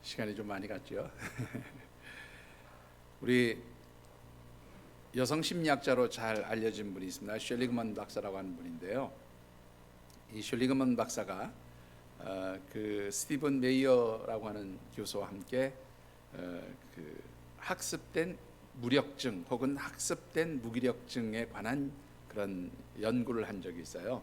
시간이 좀 많이 갔죠. 우리 여성 심리학자로 잘 알려진 분이 있습니다. 셜리그먼 박사라고 하는 분인데요. 이 셜리그먼 박사가 그 스티븐 메이어라고 하는 교수와 함께 그 학습된 무력증 혹은 학습된 무기력증에 관한 그런 연구를 한 적이 있어요.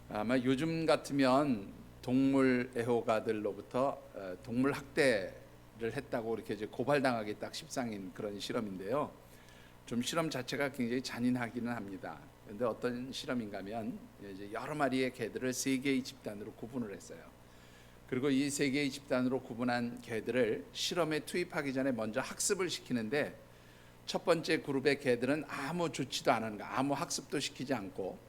아마 요즘 같으면 동물 애호가들로부터 동물 학대를 했다고 이렇게 이제 고발당하기 딱 십상인 그런 실험인데요. 좀 실험 자체가 굉장히 잔인하기는 합니다. 그런데 어떤 실험인가면 이제 여러 마리의 개들을 세 개의 집단으로 구분을 했어요. 그리고 이 세 개의 집단으로 구분한 개들을 실험에 투입하기 전에 먼저 학습을 시키는데, 첫 번째 그룹의 개들은 아무 좋지도 않은 거, 아무 학습도 시키지 않고,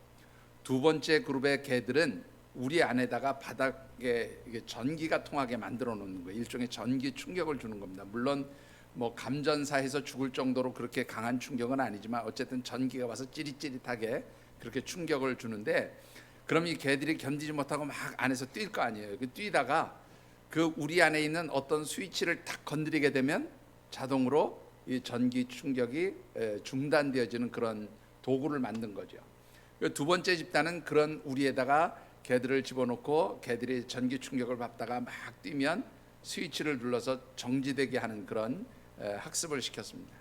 두 번째 그룹의 개들은 우리 안에다가 바닥에 전기가 통하게 만들어 놓는 거예요. 일종의 전기 충격을 주는 겁니다. 물론 뭐 감전사해서 죽을 정도로 그렇게 강한 충격은 아니지만 어쨌든 전기가 와서 찌릿찌릿하게 그렇게 충격을 주는데, 그럼 이 개들이 견디지 못하고 막 안에서 뛸 거 아니에요. 그 뛰다가 그 우리 안에 있는 어떤 스위치를 탁 건드리게 되면 자동으로 이 전기 충격이 중단되어지는 그런 도구를 만든 거죠. 두 번째 집단은 그런 우리에다가 개들을 집어넣고 개들이 전기 충격을 받다가 막 뛰면 스위치를 눌러서 정지되게 하는 그런 학습을 시켰습니다.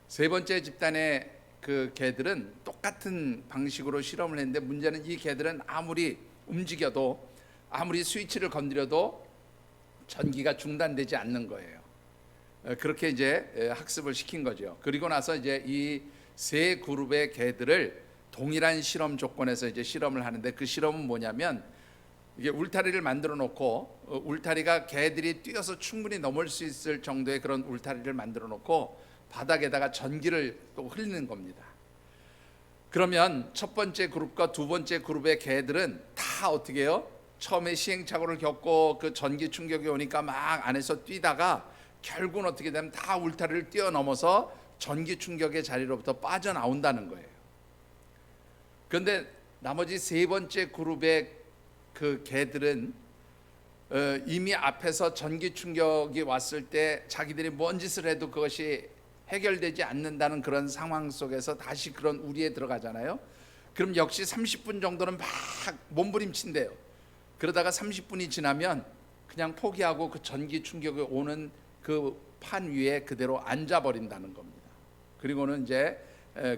세 번째 집단의 그 개들은 똑같은 방식으로 실험을 했는데, 문제는 이 개들은 아무리 움직여도 아무리 스위치를 건드려도 전기가 중단되지 않는 거예요. 그렇게 이제 학습을 시킨 거죠. 그리고 나서 이제 이 세 그룹의 개들을 동일한 실험 조건에서 이제 실험을 하는데, 그 실험은 뭐냐면 이게 울타리를 만들어 놓고 울타리가 개들이 뛰어서 충분히 넘을 수 있을 정도의 그런 울타리를 만들어 놓고 바닥에다가 전기를 또 흘리는 겁니다. 그러면 첫 번째 그룹과 두 번째 그룹의 개들은 다 어떻게 해요? 처음에 시행착오를 겪고 그 전기 충격이 오니까 막 안에서 뛰다가 결국은 어떻게 되면 다 울타리를 뛰어넘어서 전기 충격의 자리로부터 빠져나온다는 거예요. 그런데 나머지 세 번째 그룹의 그 개들은 이미 앞에서 전기 충격이 왔을 때 자기들이 뭔 짓을 해도 그것이 해결되지 않는다는 그런 상황 속에서 다시 그런 우리에 들어가잖아요. 그럼 역시 30분 정도는 막 몸부림친대요. 그러다가 30분이 지나면 그냥 포기하고 그 전기 충격이 오는 그 판 위에 그대로 앉아버린다는 겁니다. 그리고는 이제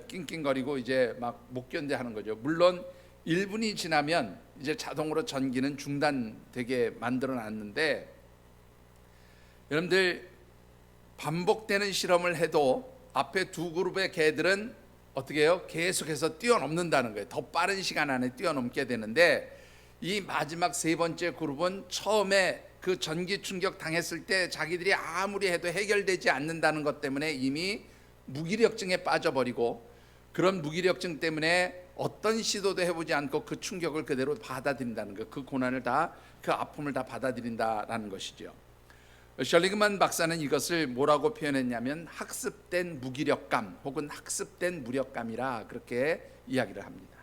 낑낑거리고 이제 막 못 견뎌하는 거죠. 물론 1분이 지나면 이제 자동으로 전기는 중단되게 만들어 놨는데, 여러분들 반복되는 실험을 해도 앞에 두 그룹의 개들은 어떻게 해요? 계속해서 뛰어넘는다는 거예요. 더 빠른 시간 안에 뛰어넘게 되는데, 이 마지막 세 번째 그룹은 처음에 그 전기 충격 당했을 때 자기들이 아무리 해도 해결되지 않는다는 것 때문에 이미 무기력증에 빠져버리고, 그런 무기력증 때문에 어떤 시도도 해보지 않고 그 충격을 그대로 받아들인다는 것, 그 고난을 다, 그 아픔을 다 받아들인다라는 것이죠. 셜리그만 박사는 이것을 뭐라고 표현했냐면 학습된 무기력감 혹은 학습된 무력감이라 그렇게 이야기를 합니다.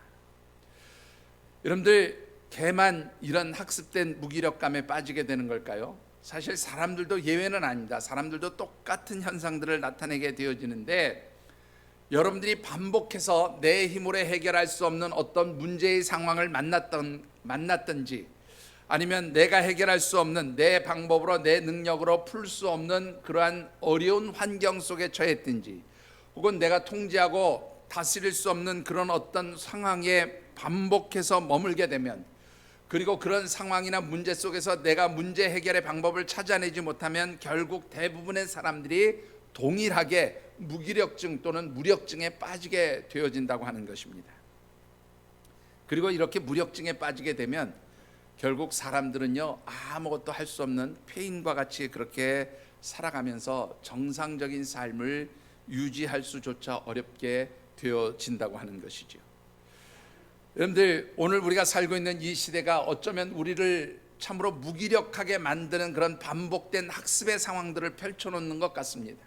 여러분들, 개만 이런 학습된 무기력감에 빠지게 되는 걸까요? 사실 사람들도 예외는 아닙니다. 사람들도 똑같은 현상들을 나타내게 되어지는데, 여러분들이 반복해서 내 힘으로 해결할 수 없는 어떤 문제의 상황을 만났든지, 아니면 내가 해결할 수 없는 내 방법으로 내 능력으로 풀 수 없는 그러한 어려운 환경 속에 처했든지, 혹은 내가 통제하고 다스릴 수 없는 그런 어떤 상황에 반복해서 머물게 되면, 그리고 그런 상황이나 문제 속에서 내가 문제 해결의 방법을 찾아내지 못하면 결국 대부분의 사람들이 동일하게 무기력증 또는 무력증에 빠지게 되어진다고 하는 것입니다. 그리고 이렇게 무력증에 빠지게 되면 결국 사람들은요, 아무것도 할 수 없는 폐인과 같이 그렇게 살아가면서 정상적인 삶을 유지할 수조차 어렵게 되어진다고 하는 것이죠. 여러분들, 오늘 우리가 살고 있는 이 시대가 어쩌면 우리를 참으로 무기력하게 만드는 그런 반복된 학습의 상황들을 펼쳐놓는 것 같습니다.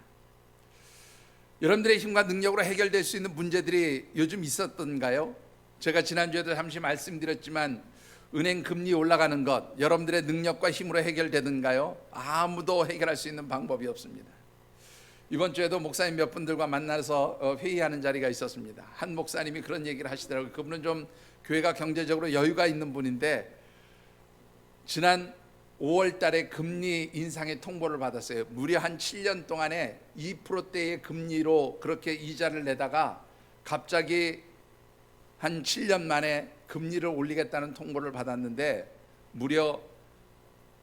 여러분들의 힘과 능력으로 해결될 수 있는 문제들이 요즘 있었던가요? 제가 지난주에도 잠시 말씀드렸지만 은행 금리 올라가는 것 여러분들의 능력과 힘으로 해결되는가요? 아무도 해결할 수 있는 방법이 없습니다. 이번 주에도 목사님 몇 분들과 만나서 회의하는 자리가 있었습니다. 한 목사님이 그런 얘기를 하시더라고요. 그분은 좀 교회가 경제적으로 여유가 있는 분인데 지난 5월 달에 금리 인상의 통보를 받았어요. 무려 한 7년 동안에 2%대의 금리로 그렇게 이자를 내다가 갑자기 한 7년 만에 금리를 올리겠다는 통보를 받았는데 무려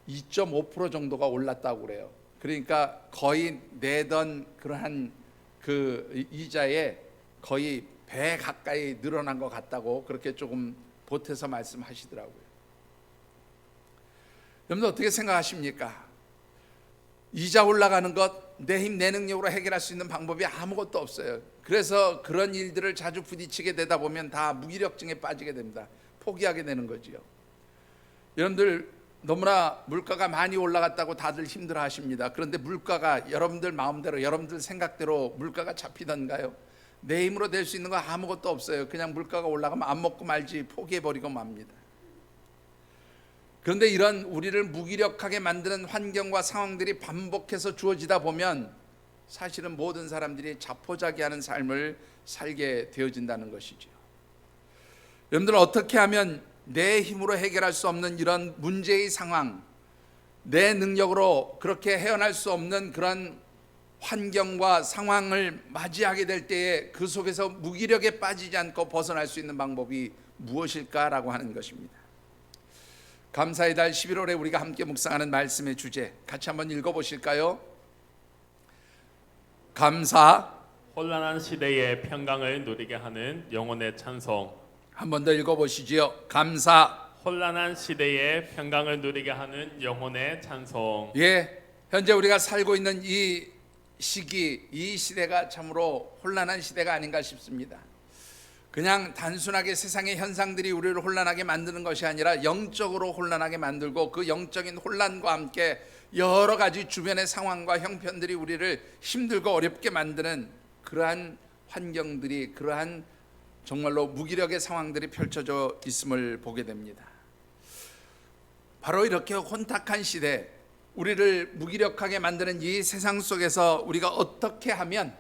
2.5% 정도가 올랐다고 그래요. 그러니까 거의 내던 그러한 그 이자에 거의 배 가까이 늘어난 것 같다고 그렇게 조금 보태서 말씀하시더라고요. 여러분 어떻게 생각하십니까? 이자 올라가는 것 내 힘 내 능력으로 해결할 수 있는 방법이 아무것도 없어요. 그래서 그런 일들을 자주 부딪히게 되다 보면 다 무기력증에 빠지게 됩니다. 포기하게 되는 거지요. 여러분들 너무나 물가가 많이 올라갔다고 다들 힘들어 하십니다. 그런데 물가가 여러분들 마음대로 여러분들 생각대로 물가가 잡히던가요? 내 힘으로 될 수 있는 거 아무것도 없어요. 그냥 물가가 올라가면 안 먹고 말지 포기해버리고 맙니다. 그런데 이런 우리를 무기력하게 만드는 환경과 상황들이 반복해서 주어지다 보면 사실은 모든 사람들이 자포자기하는 삶을 살게 되어진다는 것이죠. 여러분들 어떻게 하면 내 힘으로 해결할 수 없는 이런 문제의 상황, 내 능력으로 그렇게 헤어날 수 없는 그런 환경과 상황을 맞이하게 될 때에 그 속에서 무기력에 빠지지 않고 벗어날 수 있는 방법이 무엇일까라고 하는 것입니다. 감사의 달 11월에 우리가 함께 묵상하는 말씀의 주제 같이 한번 읽어보실까요? 감사, 혼란한 시대의 평강을 누리게 하는 영혼의 찬송. 한 번 더 읽어보시지요. 감사. 혼란한 시대의 평강을 누리게 하는 영혼의 찬송. 예, 현재 우리가 살고 있는 이 시기, 이 시대가 참으로 혼란한 시대가 아닌가 싶습니다. 그냥 단순하게 세상의 현상들이 우리를 혼란하게 만드는 것이 아니라 영적으로 혼란하게 만들고 그 영적인 혼란과 함께 여러 가지 주변의 상황과 형편들이 우리를 힘들고 어렵게 만드는 그러한 환경들이, 그러한 정말로 무기력의 상황들이 펼쳐져 있음을 보게 됩니다. 바로 이렇게 혼탁한 시대, 우리를 무기력하게 만드는 이 세상 속에서 우리가 어떻게 하면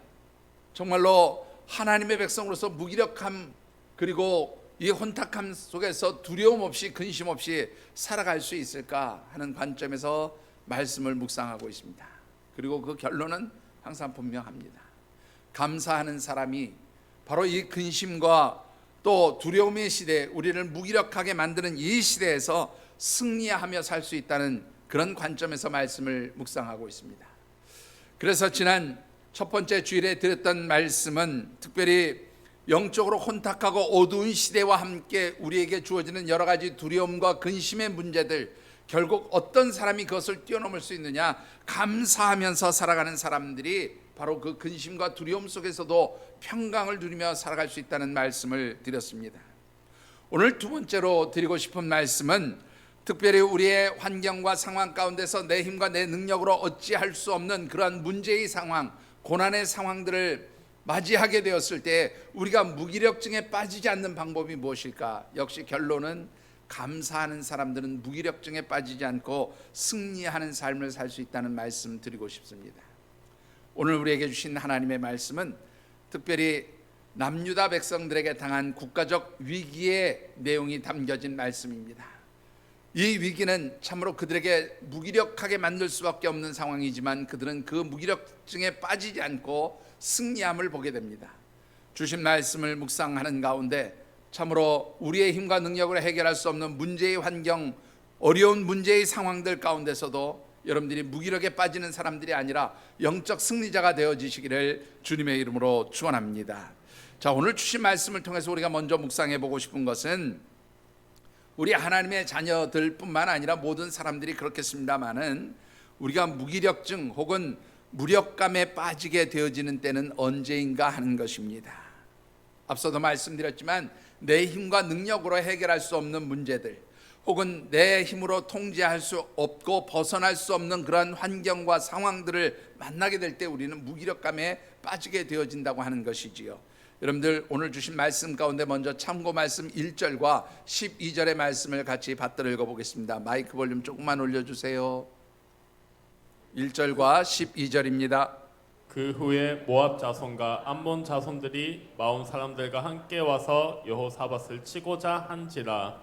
정말로 하나님의 백성으로서 무기력함 그리고 이 혼탁함 속에서 두려움 없이 근심 없이 살아갈 수 있을까 하는 관점에서 말씀을 묵상하고 있습니다. 그리고 그 결론은 항상 분명합니다. 감사하는 사람이 바로 이 근심과 또 두려움의 시대, 우리를 무기력하게 만드는 이 시대에서 승리하며 살 수 있다는 그런 관점에서 말씀을 묵상하고 있습니다. 그래서 지난 첫 번째 주일에 드렸던 말씀은 특별히 영적으로 혼탁하고 어두운 시대와 함께 우리에게 주어지는 여러 가지 두려움과 근심의 문제들, 결국 어떤 사람이 그것을 뛰어넘을 수 있느냐, 감사하면서 살아가는 사람들이 바로 그 근심과 두려움 속에서도 평강을 누리며 살아갈 수 있다는 말씀을 드렸습니다. 오늘 두 번째로 드리고 싶은 말씀은 특별히 우리의 환경과 상황 가운데서 내 힘과 내 능력으로 어찌할 수 없는 그러한 문제의 상황, 고난의 상황들을 맞이하게 되었을 때 우리가 무기력증에 빠지지 않는 방법이 무엇일까? 역시 결론은 감사하는 사람들은 무기력증에 빠지지 않고 승리하는 삶을 살 수 있다는 말씀 드리고 싶습니다. 오늘 우리에게 주신 하나님의 말씀은 특별히 남유다 백성들에게 당한 국가적 위기의 내용이 담겨진 말씀입니다. 이 위기는 참으로 그들에게 무기력하게 만들 수밖에 없는 상황이지만 그들은 그 무기력증에 빠지지 않고 승리함을 보게 됩니다. 주신 말씀을 묵상하는 가운데 참으로 우리의 힘과 능력으로 해결할 수 없는 문제의 환경, 어려운 문제의 상황들 가운데서도 여러분들이 무기력에 빠지는 사람들이 아니라 영적 승리자가 되어지시기를 주님의 이름으로 축원합니다. 자, 오늘 주신 말씀을 통해서 우리가 먼저 묵상해 보고 싶은 것은 우리 하나님의 자녀들뿐만 아니라 모든 사람들이 그렇겠습니다마는 우리가 무기력증 혹은 무력감에 빠지게 되어지는 때는 언제인가 하는 것입니다. 앞서도 말씀드렸지만 내 힘과 능력으로 해결할 수 없는 문제들 혹은 내 힘으로 통제할 수 없고 벗어날 수 없는 그런 환경과 상황들을 만나게 될 때 우리는 무기력감에 빠지게 되어진다고 하는 것이지요. 여러분들 오늘 주신 말씀 가운데 먼저 참고 말씀 1절과 12절의 말씀을 같이 받들어 읽어보겠습니다. 마이크 볼륨 조금만 올려주세요. 1절과 12절입니다. 그 후에 모압 자손과 암몬 자손들이 마온 사람들과 함께 와서 여호사밧을 치고자 한지라.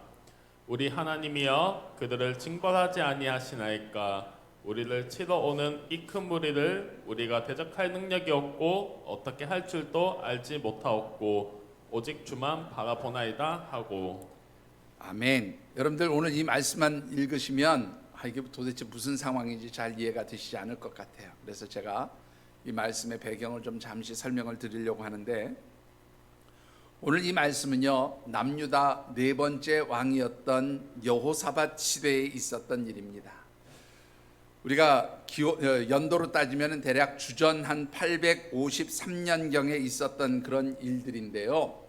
우리 하나님이여 그들을 징벌하지 아니하시나이까. 우리를 치러 오는 이 큰 무리를 우리가 대적할 능력이 없고 어떻게 할 줄도 알지 못하옵고 오직 주만 바라보나이다 하고. 아멘. 여러분들 오늘 이 말씀만 읽으시면 이게 도대체 무슨 상황인지 잘 이해가 되시지 않을 것 같아요. 그래서 제가 이 말씀의 배경을 좀 잠시 설명을 드리려고 하는데, 오늘 이 말씀은요 남유다 네 번째 왕이었던 여호사밧 시대에 있었던 일입니다. 우리가 연도로 따지면 대략 주전 한 853년경에 있었던 그런 일들인데요,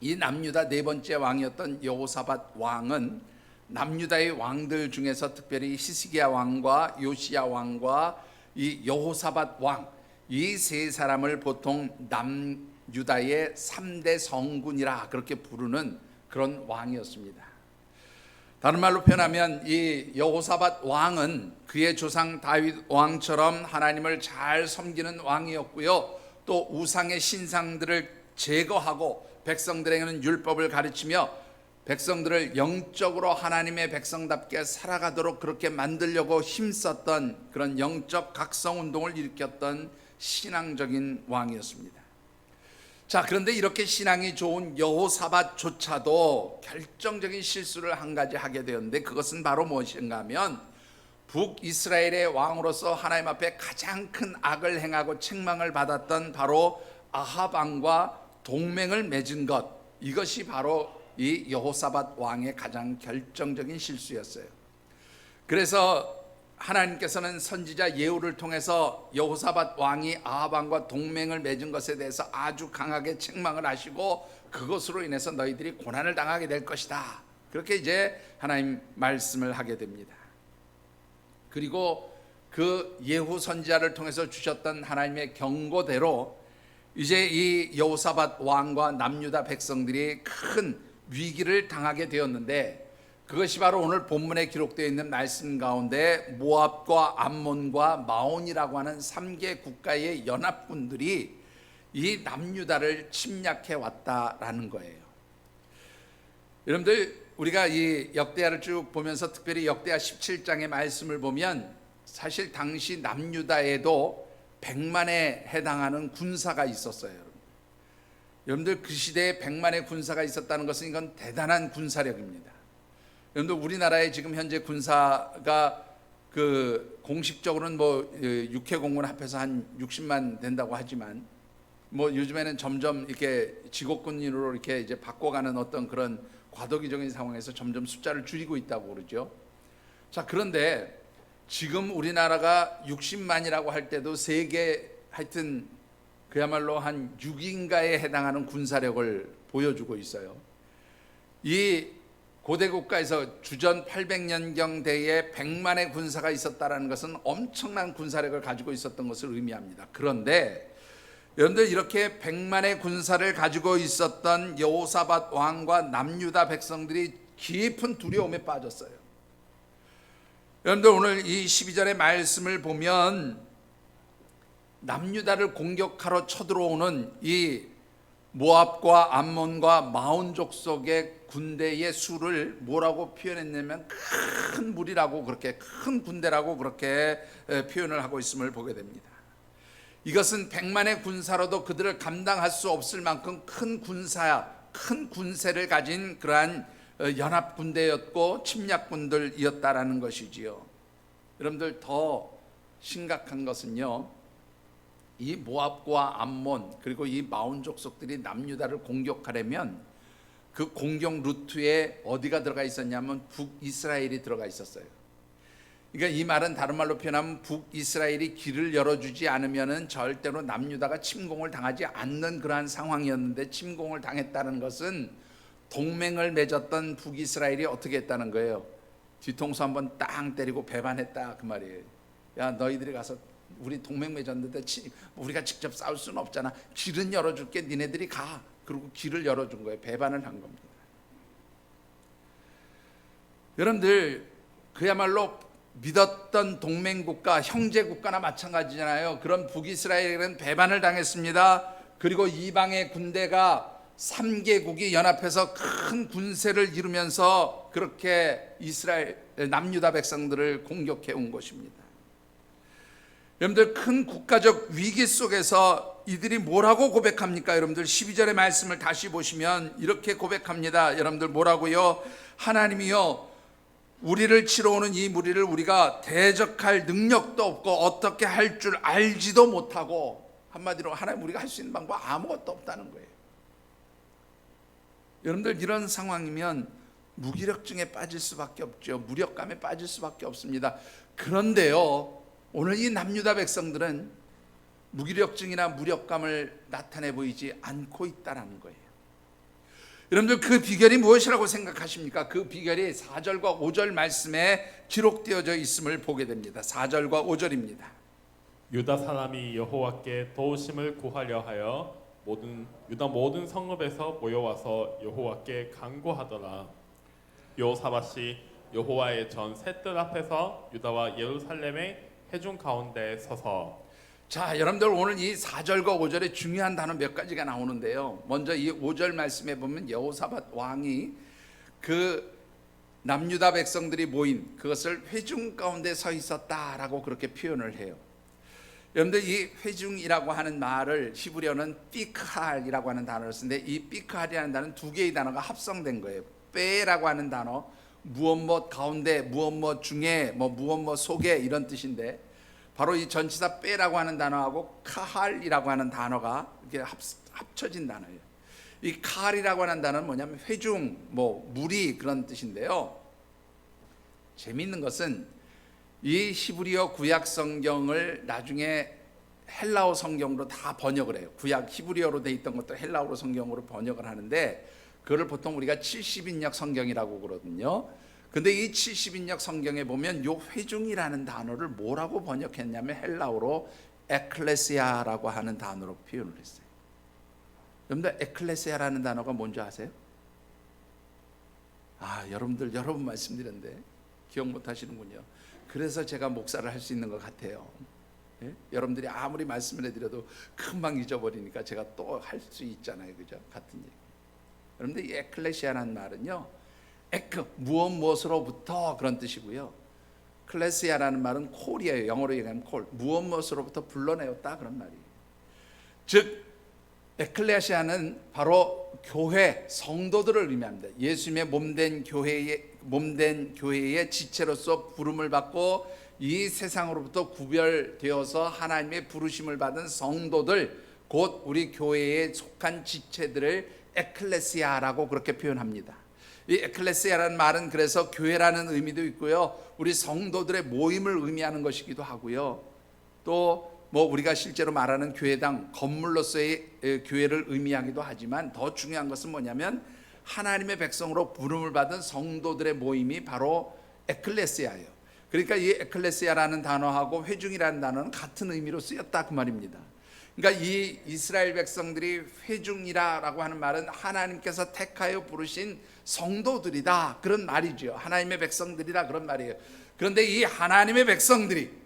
이 남유다 네 번째 왕이었던 여호사밧 왕은 남유다의 왕들 중에서 특별히 히스기야 왕과 요시야 왕과 이 여호사밧 왕, 이 세 사람을 보통 남유다의 3대 성군이라 그렇게 부르는 그런 왕이었습니다. 다른 말로 표현하면 이 여호사밧 왕은 그의 조상 다윗 왕처럼 하나님을 잘 섬기는 왕이었고요, 또 우상의 신상들을 제거하고 백성들에게는 율법을 가르치며 백성들을 영적으로 하나님의 백성답게 살아가도록 그렇게 만들려고 힘썼던 그런 영적 각성운동을 일으켰던 신앙적인 왕이었습니다. 자, 그런데 이렇게 신앙이 좋은 여호사밧조차도 결정적인 실수를 한 가지 하게 되었는데, 그것은 바로 무엇인가 하면 북이스라엘의 왕으로서 하나님 앞에 가장 큰 악을 행하고 책망을 받았던 바로 아합 왕과 동맹을 맺은 것, 이것이 바로 이 여호사밧 왕의 가장 결정적인 실수였어요. 그래서 하나님께서는 선지자 예후를 통해서 여호사밧 왕이 아합 왕과 동맹을 맺은 것에 대해서 아주 강하게 책망을 하시고, 그것으로 인해서 너희들이 고난을 당하게 될 것이다, 그렇게 이제 하나님 말씀을 하게 됩니다. 그리고 그 예후 선지자를 통해서 주셨던 하나님의 경고대로 이제 이 여호사밧 왕과 남유다 백성들이 큰 위기를 당하게 되었는데, 그것이 바로 오늘 본문에 기록되어 있는 말씀 가운데 모압과 암몬과 마온이라고 하는 3개 국가의 연합군들이 이 남유다를 침략해 왔다라는 거예요. 여러분들, 우리가 이 역대하를 쭉 보면서 특별히 역대하 17장의 말씀을 보면 사실 당시 남유다에도 100만에 해당하는 군사가 있었어요. 여러분들, 그 시대에 100만의 군사가 있었다는 것은 이건 대단한 군사력입니다. 여러분들, 우리나라의 지금 현재 군사가 그 공식적으로는 뭐 육해공군 합해서 한 60만 된다고 하지만, 뭐 요즘에는 점점 이렇게 지곡군으로 이렇게 이제 바꿔가는 어떤 그런 과도기적인 상황에서 점점 숫자를 줄이고 있다고 그러죠. 자, 그런데 지금 우리나라가 60만이라고 할 때도 세계 하여튼 그야말로 한 6인가에 해당하는 군사력을 보여주고 있어요. 이 고대 국가에서 주전 800년경 대에 100만의 군사가 있었다는 것은 엄청난 군사력을 가지고 있었던 것을 의미합니다. 그런데 여러분들, 이렇게 100만의 군사를 가지고 있었던 여호사밧 왕과 남유다 백성들이 깊은 두려움에 빠졌어요. 여러분들, 오늘 이 12절의 말씀을 보면 남유다를 공격하러 쳐들어오는 이 모압과 암몬과 마온 족속의 군대의 수를 뭐라고 표현했냐면 큰 무리라고, 그렇게 큰 군대라고 그렇게 표현을 하고 있음을 보게 됩니다. 이것은 100만의 군사로도 그들을 감당할 수 없을 만큼 큰 군세를 가진 그러한 연합 군대였고 침략군들이었다라는 것이지요. 여러분들, 더 심각한 것은요, 이 모압과 암몬 그리고 이 마온 족속들이 남유다를 공격하려면 그 공격 루트에 어디가 들어가 있었냐면 북이스라엘이 들어가 있었어요. 그러니까 이 말은 다른 말로 표현하면 북이스라엘이 길을 열어주지 않으면은 절대로 남유다가 침공을 당하지 않는 그러한 상황이었는데, 침공을 당했다는 것은 동맹을 맺었던 북이스라엘이 어떻게 했다는 거예요? 뒤통수 한번 땅 때리고 배반했다, 그 말이에요. 야, 너희들이 가서 우리 동맹 맺었는데 우리가 직접 싸울 수는 없잖아. 길은 열어줄게. 니네들이 가. 그리고 길을 열어준 거예요. 배반을 한 겁니다. 여러분들 그야말로 믿었던 동맹국가, 형제국가나 마찬가지잖아요. 그런 북이스라엘은 배반을 당했습니다. 그리고 이방의 군대가 3개국이 연합해서 큰 군세를 이루면서 그렇게 이스라엘 남유다 백성들을 공격해 온 것입니다. 여러분들 큰 국가적 위기 속에서 이들이 뭐라고 고백합니까? 여러분들 12절의 말씀을 다시 보시면 이렇게 고백합니다. 여러분들 뭐라고요? 하나님이여, 우리를 치러 오는 이 무리를 우리가 대적할 능력도 없고 어떻게 할 줄 알지도 못하고, 한마디로 하나님 우리가 할 수 있는 방법 아무것도 없다는 거예요. 여러분들 이런 상황이면 무기력증에 빠질 수밖에 없죠. 무력감에 빠질 수밖에 없습니다. 그런데요, 오늘 이 남유다 백성들은 무기력증이나 무력감을 나타내 보이지 않고 있다는 거예요. 여러분들 그 비결이 무엇이라고 생각하십니까? 그 비결이 4절과 5절 말씀에 기록되어져 있음을 보게 됩니다. 4절과 5절입니다. 유다 사람이 여호와께 도우심을 구하려 하여 유다 모든 성읍에서 모여와서 여호와께 간구하더라. 여호사밧이 여호와의 전 셋들 앞에서 유다와 예루살렘의 회중 가운데 서서. 자, 여러분들 오늘 이 4절과 5절에 중요한 단어 몇 가지가 나오는데요. 먼저 이 5절 말씀에 보면 여호사밧 왕이 그 남유다 백성들이 모인 그것을 회중 가운데 서 있었다라고 그렇게 표현을 해요. 여러분들 이 회중이라고 하는 말을 히브리어는 삐크할이라고 하는 단어를 쓰는데, 이 삐크할이라는 단어는 두 개의 단어가 합성된 거예요. 빼라고 하는 단어, 무엇 가운데, 무엇 중에, 무엇 속에 이런 뜻인데, 바로 이 전치사 빼라고 하는 단어하고 카할이라고 하는 단어가 이렇게 합쳐진 단어예요. 이 카할이라고 하는 단어는 뭐냐면 회중, 무리 그런 뜻인데요. 재미있는 것은 이 히브리어 구약 성경을 나중에 헬라어 성경으로 다 번역을 해요. 구약 히브리어로 돼 있던 것도 헬라어로 성경으로 번역을 하는데, 그걸 보통 우리가 70인역 성경이라고 그러거든요. 근데 이 70인역 성경에 보면 요 회중이라는 단어를 뭐라고 번역했냐면 헬라어로 에클레시아라고 하는 단어로 표현을 했어요. 여러분들 에클레시아라는 단어가 뭔지 아세요? 여러분들 여러 번 말씀드렸는데 기억 못 하시는군요. 그래서 제가 목사를 할 수 있는 것 같아요. 예? 여러분들이 아무리 말씀을 해드려도 금방 잊어버리니까 제가 또 할 수 있잖아요. 그죠? 같은 얘기. 여러분들 이 에클레시아라는 말은요, 무엇으로부터 그런 뜻이고요. 클레시아라는 말은 콜이에요. 영어로 얘기하면 콜. 무엇으로부터 불러내었다 그런 말이에요. 즉 에클레시아는 바로 교회, 성도들을 의미합니다. 예수님의 몸된 교회의 지체로서 부름을 받고 이 세상으로부터 구별되어서 하나님의 부르심을 받은 성도들, 곧 우리 교회에 속한 지체들을 에클레시아라고 그렇게 표현합니다. 이 에클레시아라는 말은 그래서 교회라는 의미도 있고요, 우리 성도들의 모임을 의미하는 것이기도 하고요, 또 우리가 실제로 말하는 교회당, 건물로서의 교회를 의미하기도 하지만, 더 중요한 것은 뭐냐면 하나님의 백성으로 부름을 받은 성도들의 모임이 바로 에클레시아예요. 그러니까 이 에클레시아라는 단어하고 회중이라는 단어는 같은 의미로 쓰였다 그 말입니다. 그러니까 이 이스라엘 백성들이 회중이라고 하는 말은 하나님께서 택하여 부르신 성도들이다 그런 말이죠. 하나님의 백성들이다 그런 말이에요. 그런데 이 하나님의 백성들이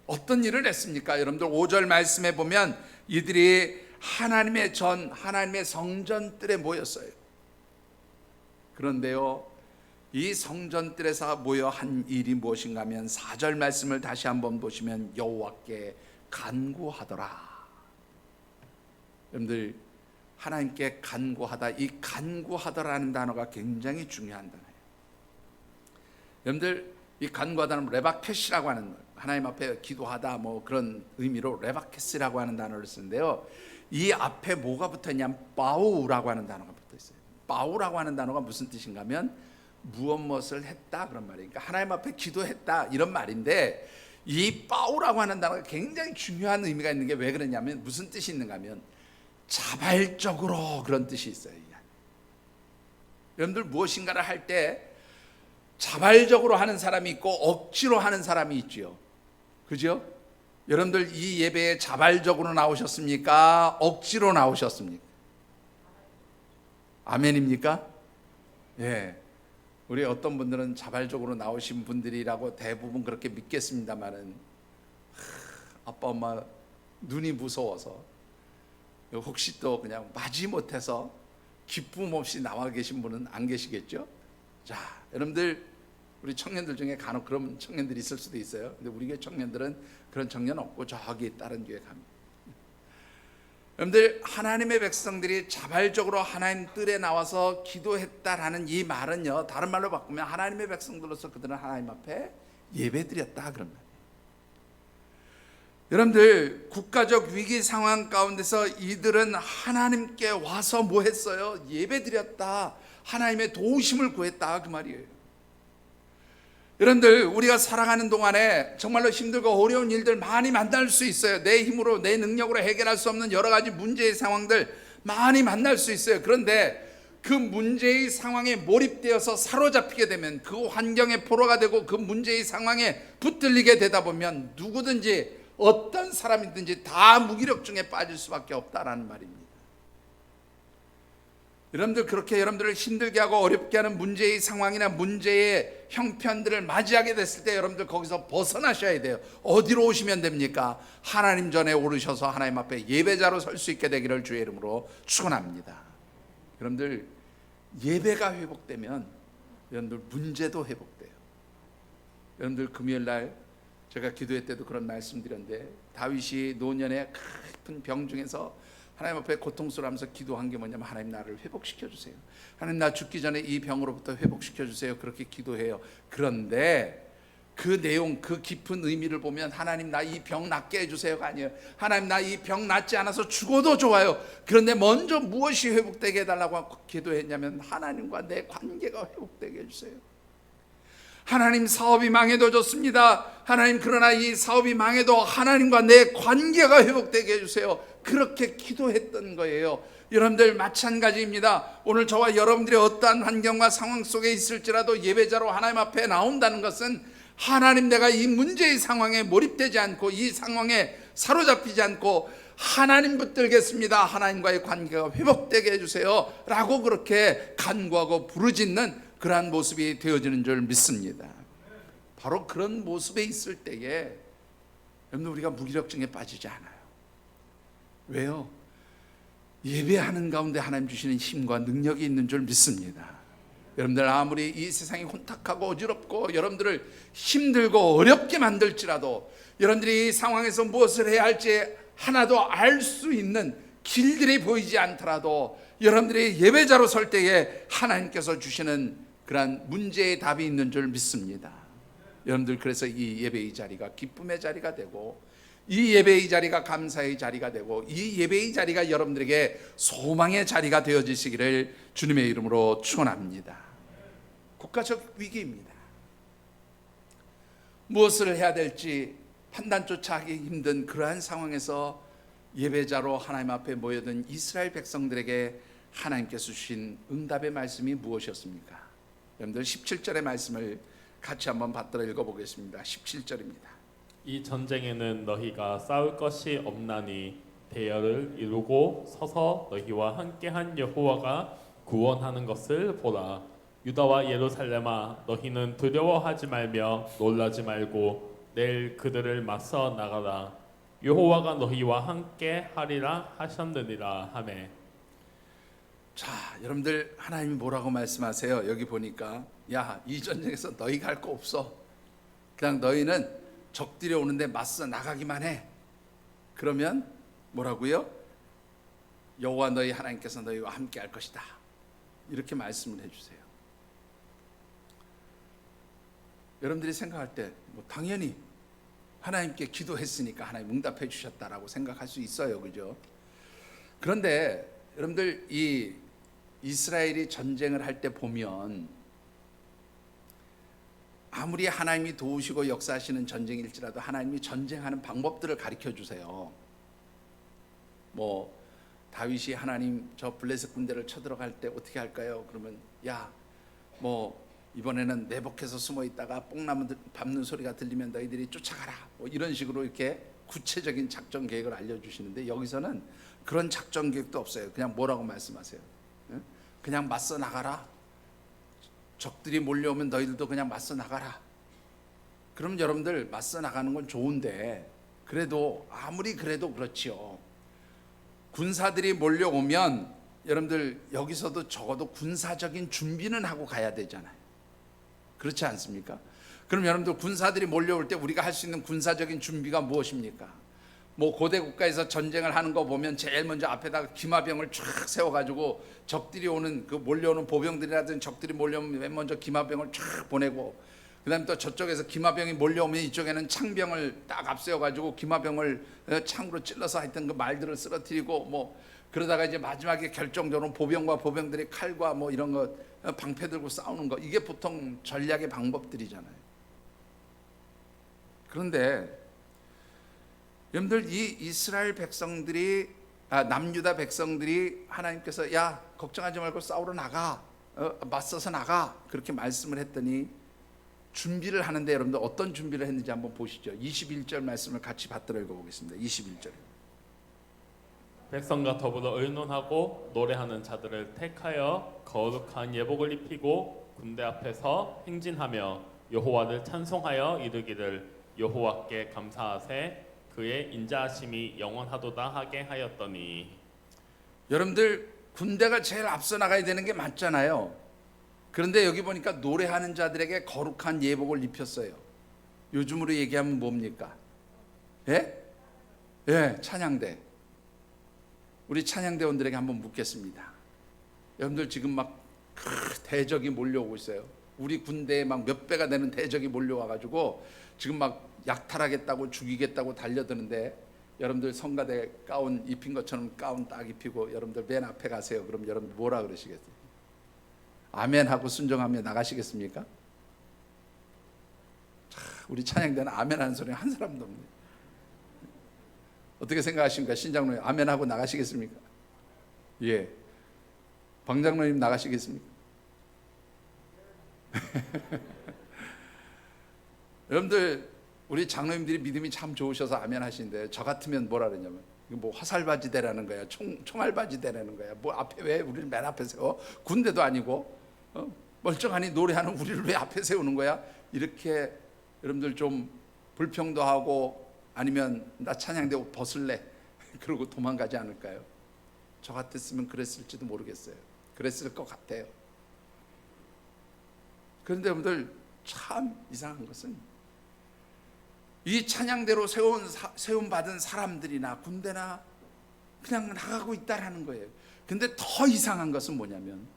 어떤 일을 했습니까? 여러분들 5절 말씀에 보면 이들이 하나님의 성전뜰에 모였어요. 그런데요, 이 성전뜰에서 모여 한 일이 무엇인가 하면 4절 말씀을 다시 한번 보시면 여호와께 간구하더라. 여러분들 하나님께 간구하다, 이 간구하더라는 단어가 굉장히 중요한 단어예요. 여러분들 이 간구하다는 레바켓이라고 하는 거예요. 하나님 앞에 기도하다 그런 의미로 레바켓이라고 하는 단어를 쓰는데요, 이 앞에 뭐가 붙어있냐면 바우라고 하는 단어가 붙어있어요. 바우라고 하는 단어가 무슨 뜻인가 하면 무엇을 했다 그런 말이에요. 그러니까 하나님 앞에 기도했다 이런 말인데, 이 바우라고 하는 단어가 굉장히 중요한 의미가 있는 게 왜 그러냐면, 무슨 뜻이 있는가 하면 자발적으로 그런 뜻이 있어요. 여러분들 무엇인가를 할 때 자발적으로 하는 사람이 있고 억지로 하는 사람이 있죠. 그죠? 여러분들 이 예배에 자발적으로 나오셨습니까? 억지로 나오셨습니까? 아멘입니까? 예. 우리 어떤 분들은 자발적으로 나오신 분들이라고 대부분 그렇게 믿겠습니다만은 아빠 엄마 눈이 무서워서 혹시 또 그냥 마지못해서 기쁨 없이 나와 계신 분은 안 계시겠죠? 자, 여러분들 우리 청년들 중에 간혹 그런 청년들이 있을 수도 있어요. 근데 우리 교회 청년들은 그런 청년 없고 저기 다른 교회 갑니다. 여러분들 하나님의 백성들이 자발적으로 하나님 뜰에 나와서 기도했다라는 이 말은요, 다른 말로 바꾸면 하나님의 백성들로서 그들은 하나님 앞에 예배드렸다 그런 말. 여러분들 국가적 위기 상황 가운데서 이들은 하나님께 와서 뭐 했어요? 예배드렸다. 하나님의 도우심을 구했다 그 말이에요. 여러분들 우리가 살아가는 동안에 정말로 힘들고 어려운 일들 많이 만날 수 있어요. 내 힘으로 내 능력으로 해결할 수 없는 여러 가지 문제의 상황들 많이 만날 수 있어요. 그런데 그 문제의 상황에 몰입되어서 사로잡히게 되면 그 환경의 포로가 되고 그 문제의 상황에 붙들리게 되다 보면 누구든지 어떤 사람이든지 다 무기력증에 빠질 수밖에 없다라는 말입니다. 여러분들 그렇게 여러분들을 힘들게 하고 어렵게 하는 문제의 상황이나 문제의 형편들을 맞이하게 됐을 때 여러분들 거기서 벗어나셔야 돼요. 어디로 오시면 됩니까? 하나님 전에 오르셔서 하나님 앞에 예배자로 설 수 있게 되기를 주의 이름으로 축원합니다. 여러분들 예배가 회복되면 여러분들 문제도 회복돼요. 여러분들 금요일 날 제가 기도회 때도 그런 말씀드렸는데 다윗이 노년의 깊은 병 중에서 하나님 앞에 고통스러워하면서 기도한 게 뭐냐면 하나님 나를 회복시켜 주세요. 하나님 나 죽기 전에 이 병으로부터 회복시켜 주세요. 그렇게 기도해요. 그런데 그 내용 그 깊은 의미를 보면 하나님 나 이 병 낫게 해주세요가 아니에요. 하나님 나 이 병 낫지 않아서 죽어도 좋아요. 그런데 먼저 무엇이 회복되게 해달라고 기도했냐면 하나님과 내 관계가 회복되게 해주세요. 하나님 사업이 망해도 좋습니다. 하나님 그러나 이 사업이 망해도 하나님과 내 관계가 회복되게 해주세요. 그렇게 기도했던 거예요. 여러분들 마찬가지입니다. 오늘 저와 여러분들이 어떠한 환경과 상황 속에 있을지라도 예배자로 하나님 앞에 나온다는 것은 하나님 내가 이 문제의 상황에 몰입되지 않고 이 상황에 사로잡히지 않고 하나님 붙들겠습니다. 하나님과의 관계가 회복되게 해주세요 라고 그렇게 간구하고 부르짖는 그러한 모습이 되어지는 줄 믿습니다. 바로 그런 모습에 있을 때에 여러분 우리가 무기력증에 빠지지 않아요. 왜요? 예배하는 가운데 하나님 주시는 힘과 능력이 있는 줄 믿습니다. 여러분들 아무리 이 세상이 혼탁하고 어지럽고 여러분들을 힘들고 어렵게 만들지라도 여러분들이 이 상황에서 무엇을 해야 할지 하나도 알 수 있는 길들이 보이지 않더라도 여러분들이 예배자로 설 때에 하나님께서 주시는 그러한 문제의 답이 있는 줄 믿습니다. 여러분들 그래서 이 예배의 자리가 기쁨의 자리가 되고 이 예배의 자리가 감사의 자리가 되고 이 예배의 자리가 여러분들에게 소망의 자리가 되어지시기를 주님의 이름으로 축원합니다. 국가적 위기입니다. 무엇을 해야 될지 판단조차 하기 힘든 그러한 상황에서 예배자로 하나님 앞에 모여든 이스라엘 백성들에게 하나님께서 주신 응답의 말씀이 무엇이었습니까? 여러분들 17절의 말씀을 같이 한번 받들어 읽어보겠습니다. 17절입니다. 이 전쟁에는 너희가 싸울 것이 없나니 대열을 이루고 서서 너희와 함께한 여호와가 구원하는 것을 보라. 유다와 예루살렘아 너희는 두려워하지 말며 놀라지 말고 내일 그들을 맞서 나가라. 여호와가 너희와 함께 하리라 하셨느니라 하매. 자, 여러분들 하나님이 뭐라고 말씀하세요? 여기 보니까 야, 이 전쟁에서 너희가 할 거 없어. 그냥 너희는 적들이 오는데 맞서 나가기만 해. 그러면 뭐라고요? 여호와 너희 하나님께서 너희와 함께 할 것이다. 이렇게 말씀을 해주세요. 여러분들이 생각할 때 뭐 당연히 하나님께 기도했으니까 하나님 응답해 주셨다라고 생각할 수 있어요. 그죠? 그런데 여러분들 이 이스라엘이 전쟁을 할 때 보면 아무리 하나님이 도우시고 역사하시는 전쟁일지라도 하나님이 전쟁하는 방법들을 가르쳐 주세요. 뭐 다윗이 하나님 저 블레셋 군대를 쳐들어갈 때 어떻게 할까요? 그러면 야, 뭐 이번에는 내복해서 숨어 있다가 뽕나무 밟는 소리가 들리면 너희들이 쫓아가라. 뭐 이런 식으로 이렇게 구체적인 작전 계획을 알려주시는데 여기서는 그런 작전 계획도 없어요. 그냥 뭐라고 말씀하세요? 그냥 맞서 나가라. 적들이 몰려오면 너희들도 그냥 맞서 나가라. 그럼 여러분들 맞서 나가는 건 좋은데 그래도 아무리 그래도 그렇지요. 군사들이 몰려오면 여러분들 여기서도 적어도 군사적인 준비는 하고 가야 되잖아요. 그렇지 않습니까? 그럼 여러분들 군사들이 몰려올 때 우리가 할 수 있는 군사적인 준비가 무엇입니까? 뭐 고대 국가에서 전쟁을 하는 거 보면 제일 먼저 앞에다가 기마병을 쫙 세워가지고 적들이 오는 그 몰려오는 보병들이라든 적들이 몰려오면 맨 먼저 기마병을 쫙 보내고 그다음에 또 저쪽에서 기마병이 몰려오면 이쪽에는 창병을 딱 앞세워가지고 기마병을 창으로 찔러서 하여튼 그 말들을 쓰러뜨리고 뭐 그러다가 이제 마지막에 결정적으로 보병과 보병들이 칼과 뭐 이런 거 방패 들고 싸우는 거 이게 보통 전략의 방법들이잖아요. 그런데 여러분들 이 이스라엘 백성들이 남유다 백성들이 하나님께서 야 걱정하지 말고 싸우러 나가 맞서서 나가 그렇게 말씀을 했더니 준비를 하는데 여러분들 어떤 준비를 했는지 한번 보시죠. 21절 말씀을 같이 받들어 읽어보겠습니다. 21절. 백성과 더불어 의논하고 노래하는 자들을 택하여 거룩한 예복을 입히고 군대 앞에서 행진하며 여호와를 찬송하여 이르기를 여호와께 감사하세 그의 인자하심이 영원하도다 하게 하였더니. 여러분들 군대가 제일 앞서 나가야 되는 게 맞잖아요. 그런데 여기 보니까 노래하는 자들에게 거룩한 예복을 입혔어요. 요즘으로 얘기하면 뭡니까? 예? 예, 찬양대. 우리 찬양대원들에게 한번 묻겠습니다. 여러분들 지금 막 대적이 몰려오고 있어요. 우리 군대에 막 몇 배가 되는 대적이 몰려와가지고 지금 막 약탈하겠다고 죽이겠다고 달려드는데 여러분들 성가대 가운 입힌 것처럼 가운 딱 입히고 여러분들 맨 앞에 가세요. 그럼 여러분들 뭐라 그러시겠어요? 아멘 하고 순종하며 나가시겠습니까? 우리 찬양대는 아멘 하는 소리 한 사람도 없네요. 어떻게 생각하십니까? 신장로님 아멘 하고 나가시겠습니까? 예. 방장로님 나가시겠습니까? 여러분들 우리 장로님들이 믿음이 참 좋으셔서 아멘 하시는데 저 같으면 뭐라 그러냐면 이거 뭐 화살바지 대라는 거야, 총알바지 대라는 거야. 뭐 앞에 왜 우리를 맨 앞에 세워? 군대도 아니고 멀쩡하니 노래하는 우리를 왜 앞에 세우는 거야? 이렇게 여러분들 좀 불평도 하고 아니면 나 찬양대 옷 벗을래 그러고 도망가지 않을까요? 저 같았으면 그랬을지도 모르겠어요. 그랬을 것 같아요. 그런데 여러분들 참 이상한 것은 이 찬양대로 세움받은 사람들이나 군대나 그냥 나가고 있다라는 거예요. 근데 더 이상한 것은 뭐냐면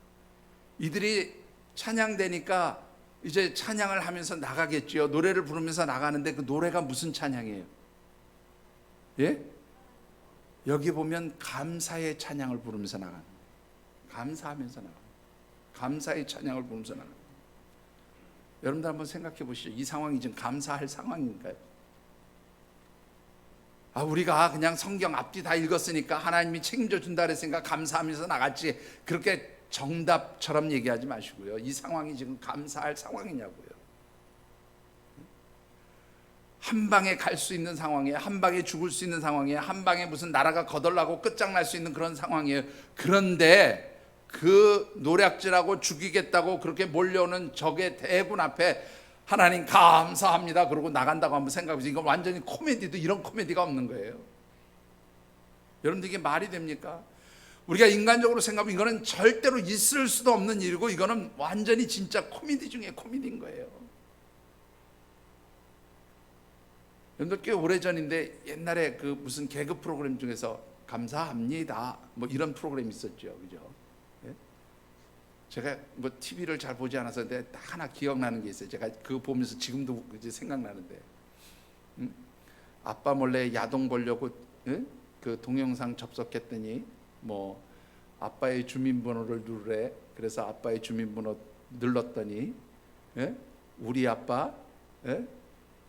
이들이 찬양대니까 이제 찬양을 하면서 나가겠지요. 노래를 부르면서 나가는데 그 노래가 무슨 찬양이에요? 예? 여기 보면 감사의 찬양을 부르면서 나가는 거예요. 감사하면서 나가는 거예요. 감사의 찬양을 부르면서 나가는 거예요. 여러분들 한번 생각해 보시죠. 이 상황이 지금 감사할 상황인가요? 우리가 그냥 성경 앞뒤 다 읽었으니까 하나님이 책임져 준다 그랬으니까 감사하면서 나갔지 그렇게 정답처럼 얘기하지 마시고요. 이 상황이 지금 감사할 상황이냐고요. 한 방에 갈 수 있는 상황이에요. 한 방에 죽을 수 있는 상황이에요. 한 방에 무슨 나라가 거덜나고 끝장날 수 있는 그런 상황이에요. 그런데 그 노략질하고 죽이겠다고 그렇게 몰려오는 적의 대군 앞에 하나님 감사합니다 그러고 나간다고 한번 생각해보세요. 이건 완전히 코미디도 이런 코미디가 없는 거예요. 여러분들 이게 말이 됩니까? 우리가 인간적으로 생각하면 이거는 절대로 있을 수도 없는 일이고 이거는 완전히 진짜 코미디 중에 코미디인 거예요. 여러분들 꽤 오래전인데 옛날에 그 무슨 개그 프로그램 중에서 감사합니다 뭐 이런 프로그램이 있었죠. 그죠? 예? 제가 뭐 TV를 잘 보지 않아서 근데 딱 하나 기억나는 게 있어요. 제가 그거 보면서 지금도 이제 생각나는데 아빠 몰래 야동 보려고 그 동영상 접속했더니 뭐 아빠의 주민번호를 누르래. 그래서 아빠의 주민번호 눌렀더니 우리 아빠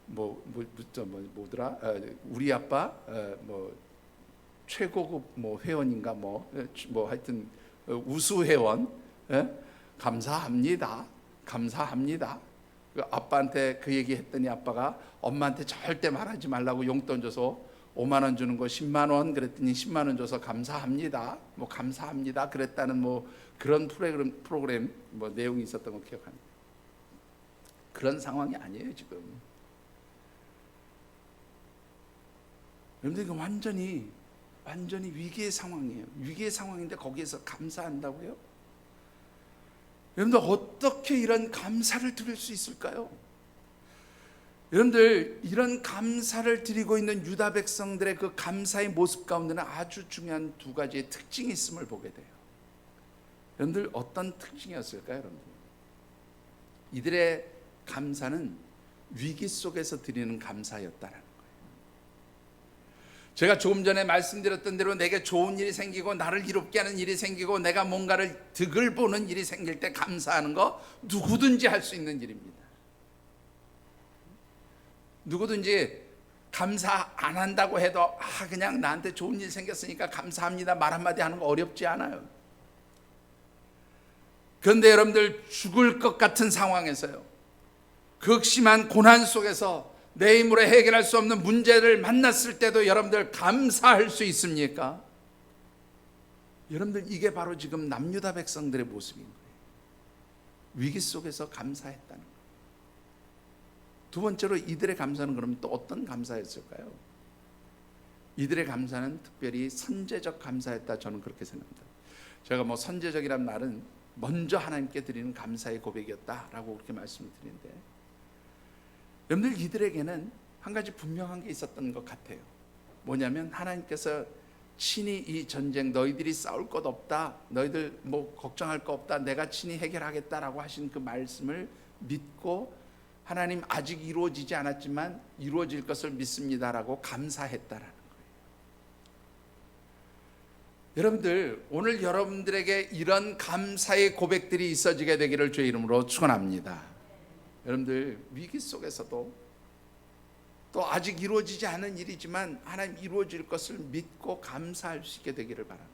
뭐더라? 우리 아빠 뭐 최고급 뭐 회원인가 뭐 하여튼 우수 회원 감사합니다. 감사합니다. 그 아빠한테 그 얘기 했더니 아빠가 엄마한테 절대 말하지 말라고 용돈 줘서 5만 원 주는 거 10만 원 그랬더니 10만 원 줘서 감사합니다. 뭐 감사합니다 그랬다는 뭐 그런 프로그램 뭐 내용이 있었던 거 기억합니다. 그런 상황이 아니에요 지금. 여러분들 이거 완전히 위기의 상황이에요. 위기의 상황인데 거기에서 감사한다고요? 여러분들 어떻게 이런 감사를 드릴 수 있을까요? 여러분들 이런 감사를 드리고 있는 유다 백성들의 그 감사의 모습 가운데는 아주 중요한 두 가지의 특징이 있음을 보게 돼요. 여러분들 어떤 특징이었을까요? 여러분들 이들의 감사는 위기 속에서 드리는 감사였다는 거예요. 제가 조금 전에 말씀드렸던 대로 내게 좋은 일이 생기고 나를 이롭게 하는 일이 생기고 내가 뭔가를 득을 보는 일이 생길 때 감사하는 거 누구든지 할 수 있는 일입니다. 누구든지 감사 안 한다고 해도 그냥 나한테 좋은 일 생겼으니까 감사합니다 말 한마디 하는 거 어렵지 않아요. 그런데 여러분들 죽을 것 같은 상황에서요, 극심한 고난 속에서 내 힘으로 해결할 수 없는 문제를 만났을 때도 여러분들 감사할 수 있습니까? 여러분들 이게 바로 지금 남유다 백성들의 모습인 거예요. 위기 속에서 감사했다는 거예요. 두 번째로 이들의 감사는 그럼 또 어떤 감사였을까요? 이들의 감사는 특별히 선제적 감사였다, 저는 그렇게 생각합니다. 제가 뭐 선제적이란 말은 먼저 하나님께 드리는 감사의 고백이었다라고 그렇게 말씀을 드리는데, 여러분들 이들에게는 한 가지 분명한 게 있었던 것 같아요. 뭐냐면 하나님께서 친히 이 전쟁 너희들이 싸울 것 없다, 너희들 뭐 걱정할 거 없다, 내가 친히 해결하겠다라고 하신 그 말씀을 믿고 하나님 아직 이루어지지 않았지만 이루어질 것을 믿습니다라고 감사했다라는 거예요. 여러분들 오늘 여러분들에게 이런 감사의 고백들이 있어지게 되기를 주의 이름으로 축원합니다. 여러분들 위기 속에서도 또 아직 이루어지지 않은 일이지만 하나님 이루어질 것을 믿고 감사할 수 있게 되기를 바랍니다.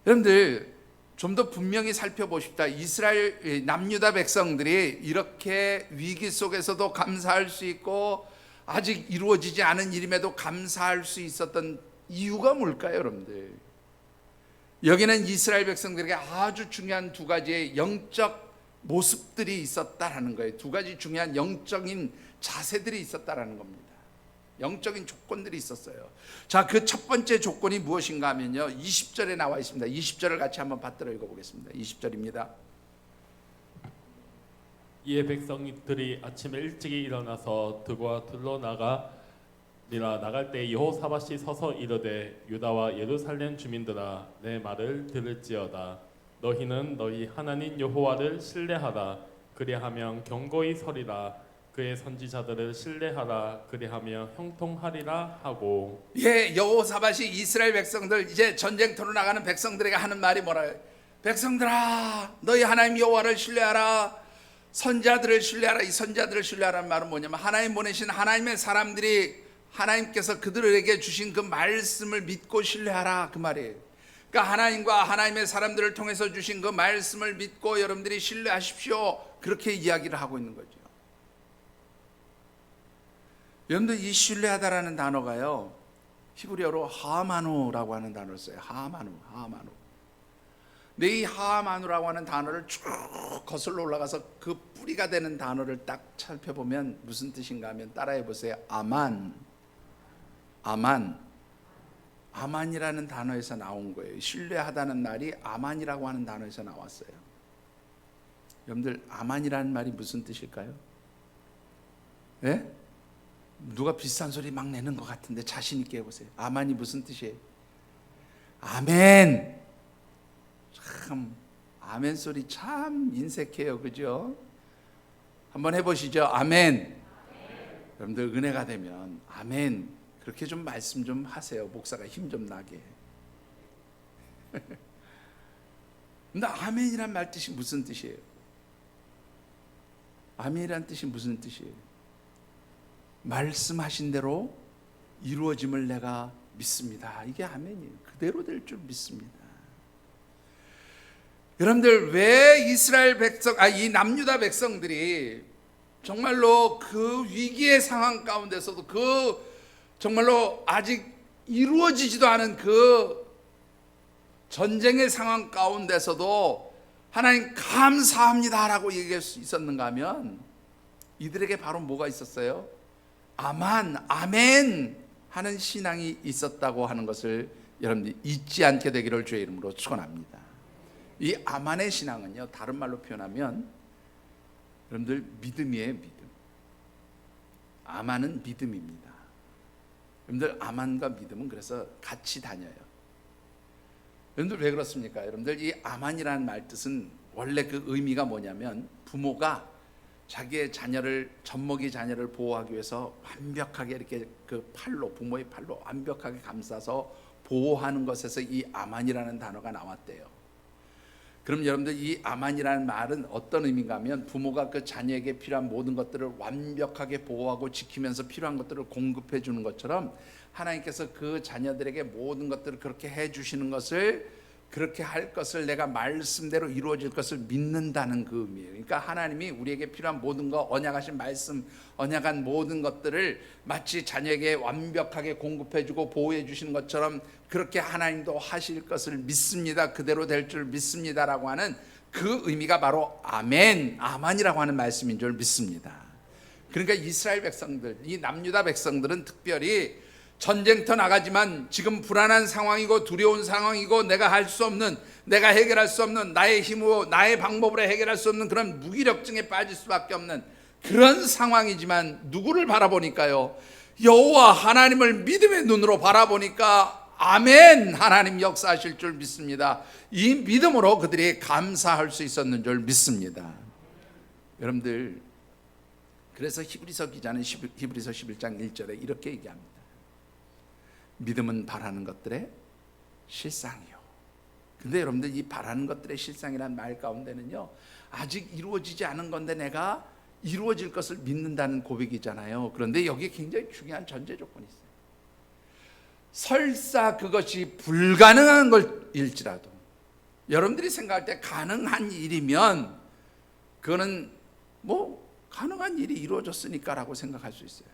여러분들 좀 더 분명히 살펴보십시다. 이스라엘 남유다 백성들이 이렇게 위기 속에서도 감사할 수 있고 아직 이루어지지 않은 일임에도 감사할 수 있었던 이유가 뭘까요, 여러분들? 여기는 이스라엘 백성들에게 아주 중요한 두 가지의 영적 모습들이 있었다라는 거예요. 두 가지 중요한 영적인 자세들이 있었다라는 겁니다. 영적인 조건들이 있었어요. 자, 그 첫 번째 조건이 무엇인가 하면요, 20절에 나와 있습니다. 20절을 같이 한번 받들어 읽어보겠습니다. 20절입니다. 이에 백성들이 아침에 일찍이 일어나서 들과 들러 나갈 때 여호사밧이 서서 이르되 유다와 예루살렘 주민들아 내 말을 들을지어다. 너희는 너희 하나님 여호와를 신뢰하라. 그리하면 견고히 서리라. 그의 선지자들을 신뢰하라. 그리하며 형통하리라 하고. 여호사밧이 이스라엘 백성들, 이제 전쟁터로 나가는 백성들에게 하는 말이 뭐라요? 백성들아 너희 하나님 여호와를 신뢰하라. 선지자들을 신뢰하라. 이 선지자들을 신뢰하라는 말은 뭐냐면 하나님 보내신 하나님의 사람들이 하나님께서 그들에게 주신 그 말씀을 믿고 신뢰하라, 그 말이에요. 그러니까 하나님과 하나님의 사람들을 통해서 주신 그 말씀을 믿고 여러분들이 신뢰하십시오, 그렇게 이야기를 하고 있는 거죠. 여러분들 이 신뢰하다라는 단어가요, 히브리어로 하마누라고 하는 단어를 써요. 하마누. 근데 이 하마누라고 하는 단어를 쭉 거슬러 올라가서 그 뿌리가 되는 단어를 딱 살펴보면 무슨 뜻인가 하면 따라해 보세요. 아만이라는 단어에서 나온 거예요. 신뢰하다는 말이 아만이라고 하는 단어에서 나왔어요. 여러분들 아만이라는 말이 무슨 뜻일까요? 예? 누가 비싼 소리 막 내는 것 같은데 자신 있게 해보세요. 아만이 무슨 뜻이에요? 아멘. 참 아멘 소리 참 인색해요, 그죠? 한번 해보시죠. 아멘. 여러분들 은혜가 되면 아멘 그렇게 좀 말씀 좀 하세요. 목사가 힘 좀 나게. 근데 아멘이란 말 뜻이 무슨 뜻이에요? 아멘이란 뜻이 무슨 뜻이에요? 말씀하신 대로 이루어짐을 내가 믿습니다. 이게 아멘이에요. 그대로 될 줄 믿습니다. 여러분들 왜 이스라엘 백성, 이 남유다 백성들이 정말로 그 위기의 상황 가운데서도 그 정말로 아직 이루어지지도 않은 그 전쟁의 상황 가운데서도 하나님 감사합니다라고 얘기할 수 있었는가 하면 이들에게 바로 뭐가 있었어요? 아멘 하는 신앙이 있었다고 하는 것을 여러분들이 잊지 않게 되기를 주의 이름으로 축원합니다. 이 아멘의 신앙은요, 다른 말로 표현하면 여러분들 믿음이에요. 믿음. 아멘은 믿음입니다. 여러분들 아멘과 믿음은 그래서 같이 다녀요. 여러분들 왜 그렇습니까? 여러분들 이 아멘이라는 말 뜻은 원래 그 의미가 뭐냐면 부모가 자기의 자녀를, 젖먹이 자녀를 보호하기 위해서 완벽하게 이렇게 그 팔로, 부모의 팔로 완벽하게 감싸서 보호하는 것에서 이 아멘이라는 단어가 나왔대요. 그럼 여러분들 이 아멘이라는 말은 어떤 의미인가 하면 부모가 그 자녀에게 필요한 모든 것들을 완벽하게 보호하고 지키면서 필요한 것들을 공급해 주는 것처럼 하나님께서 그 자녀들에게 모든 것들을 그렇게 해 주시는 것을, 그렇게 할 것을 내가 말씀대로 이루어질 것을 믿는다는 그 의미예요. 그러니까 하나님이 우리에게 필요한 모든 것, 언약하신 말씀, 언약한 모든 것들을 마치 자녀에게 완벽하게 공급해 주고 보호해 주시는 것처럼 그렇게 하나님도 하실 것을 믿습니다. 그대로 될 줄 믿습니다라고 하는 그 의미가 바로 아멘이라고 하는 말씀인 줄 믿습니다. 그러니까 이스라엘 백성들, 이 남유다 백성들은 특별히 전쟁터 나가지만 지금 불안한 상황이고 두려운 상황이고 내가 할 수 없는, 내가 해결할 수 없는, 나의 힘으로 나의 방법으로 해결할 수 없는 그런 무기력증에 빠질 수밖에 없는 그런 상황이지만 누구를 바라보니까요, 여호와 하나님을 믿음의 눈으로 바라보니까 아멘, 하나님 역사하실 줄 믿습니다. 이 믿음으로 그들이 감사할 수 있었는 줄 믿습니다. 여러분들, 그래서 히브리서 기자는 히브리서 11장 1절에 이렇게 얘기합니다. 믿음은 바라는 것들의 실상이요. 근데 여러분들 이 바라는 것들의 실상이라는 말 가운데는요, 아직 이루어지지 않은 건데 내가 이루어질 것을 믿는다는 고백이잖아요. 그런데 여기에 굉장히 중요한 전제 조건이 있어요. 설사 그것이 불가능한 것일지라도 여러분들이 생각할 때 가능한 일이면 그거는 뭐 가능한 일이 이루어졌으니까라고 생각할 수 있어요.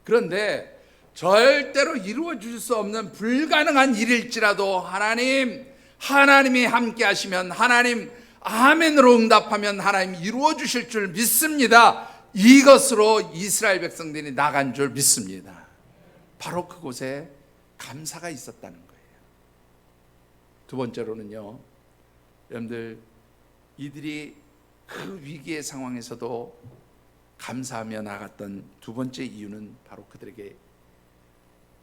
그런데 절대로 이루어 줄 수 없는 불가능한 일일지라도 하나님이 함께 하시면, 하나님 아멘으로 응답하면 하나님 이루어 주실 줄 믿습니다. 이것으로 이스라엘 백성들이 나간 줄 믿습니다. 바로 그곳에 감사가 있었다는 거예요. 두 번째로는요, 여러분들 이들이 그 위기의 상황에서도 감사하며 나갔던 두 번째 이유는 바로 그들에게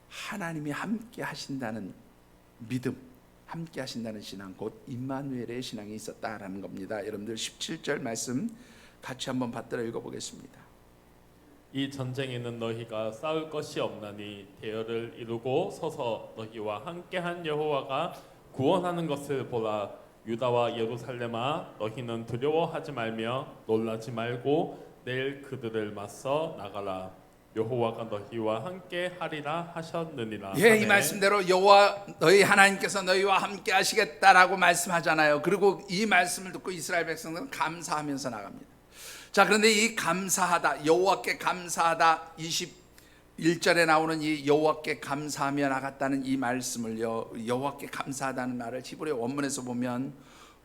하나님이 함께 하신다는 믿음, 함께 하신다는 신앙, 곧 임마누엘의 신앙이 있었다라는 겁니다. 여러분들 17절 말씀 같이 한번 받들어 읽어보겠습니다. 이 전쟁에는 너희가 싸울 것이 없나니 대열을 이루고 서서 너희와 함께한 여호와가 구원하는 것을 보라. 유다와 예루살렘아, 너희는 두려워하지 말며 놀라지 말고 내일 그들을 맞서 나가라. 여호와가 너희와 함께 하리라 하셨느니라. 예, 이 말씀대로 여호와 너희 하나님께서 너희와 함께 하시겠다라고 말씀하잖아요. 그리고 이 말씀을 듣고 이스라엘 백성들은 감사하면서 나갑니다. 자, 그런데 이 감사하다, 여호와께 감사하다, 21절에 나오는 이 여호와께 감사하며 나갔다는 이 말씀을요, 여호와께 감사하다는 말을 히브리 원문에서 보면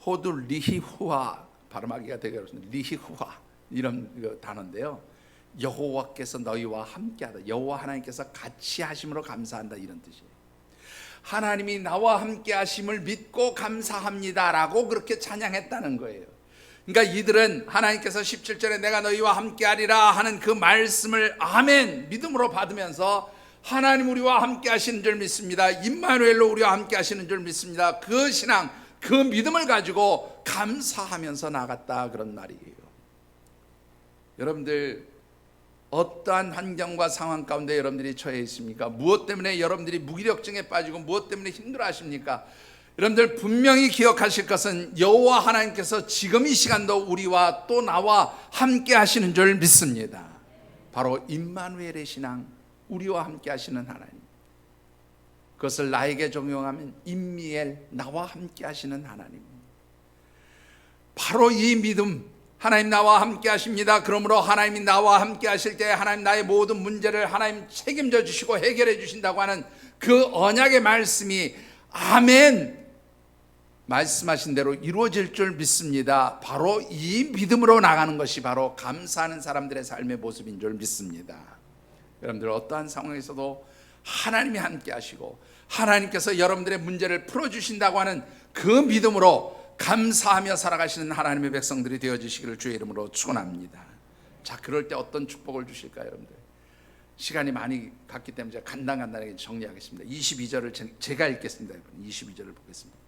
호두 리히후아, 발음하기가 되게 어렵습니다. 리히후아 이런 단어인데요, 여호와께서 너희와 함께하다, 여호와 하나님께서 같이 하심으로 감사한다, 이런 뜻이에요. 하나님이 나와 함께 하심을 믿고 감사합니다라고 그렇게 찬양했다는 거예요. 그러니까 이들은 하나님께서 17절에 내가 너희와 함께하리라 하는 그 말씀을 아멘, 믿음으로 받으면서 하나님 우리와 함께 하시는 줄 믿습니다, 임마누엘로 우리와 함께 하시는 줄 믿습니다, 그 신앙, 그 믿음을 가지고 감사하면서 나갔다, 그런 말이에요. 여러분들 어떠한 환경과 상황 가운데 여러분들이 처해 있습니까? 무엇 때문에 여러분들이 무기력증에 빠지고 무엇 때문에 힘들어 하십니까? 여러분들 분명히 기억하실 것은 여호와 하나님께서 지금 이 시간도 우리와 또 나와 함께 하시는 줄 믿습니다. 바로 임마누엘의 신앙, 우리와 함께 하시는 하나님, 그것을 나에게 적용하면 임미엘, 나와 함께 하시는 하나님. 바로 이 믿음, 하나님 나와 함께 하십니다. 그러므로 하나님이 나와 함께 하실 때 하나님 나의 모든 문제를 하나님 책임져 주시고 해결해 주신다고 하는 그 언약의 말씀이 아멘 말씀하신 대로 이루어질 줄 믿습니다. 바로 이 믿음으로 나가는 것이 바로 감사하는 사람들의 삶의 모습인 줄 믿습니다. 여러분들 어떠한 상황에서도 하나님이 함께 하시고 하나님께서 여러분들의 문제를 풀어주신다고 하는 그 믿음으로 감사하며 살아가시는 하나님의 백성들이 되어주시기를 주의 이름으로 축원합니다. 자, 그럴 때 어떤 축복을 주실까요, 여러분들? 시간이 많이 갔기 때문에 제가 간단하게 정리하겠습니다. 22절을 제가 읽겠습니다. 여러분, 22절을 보겠습니다.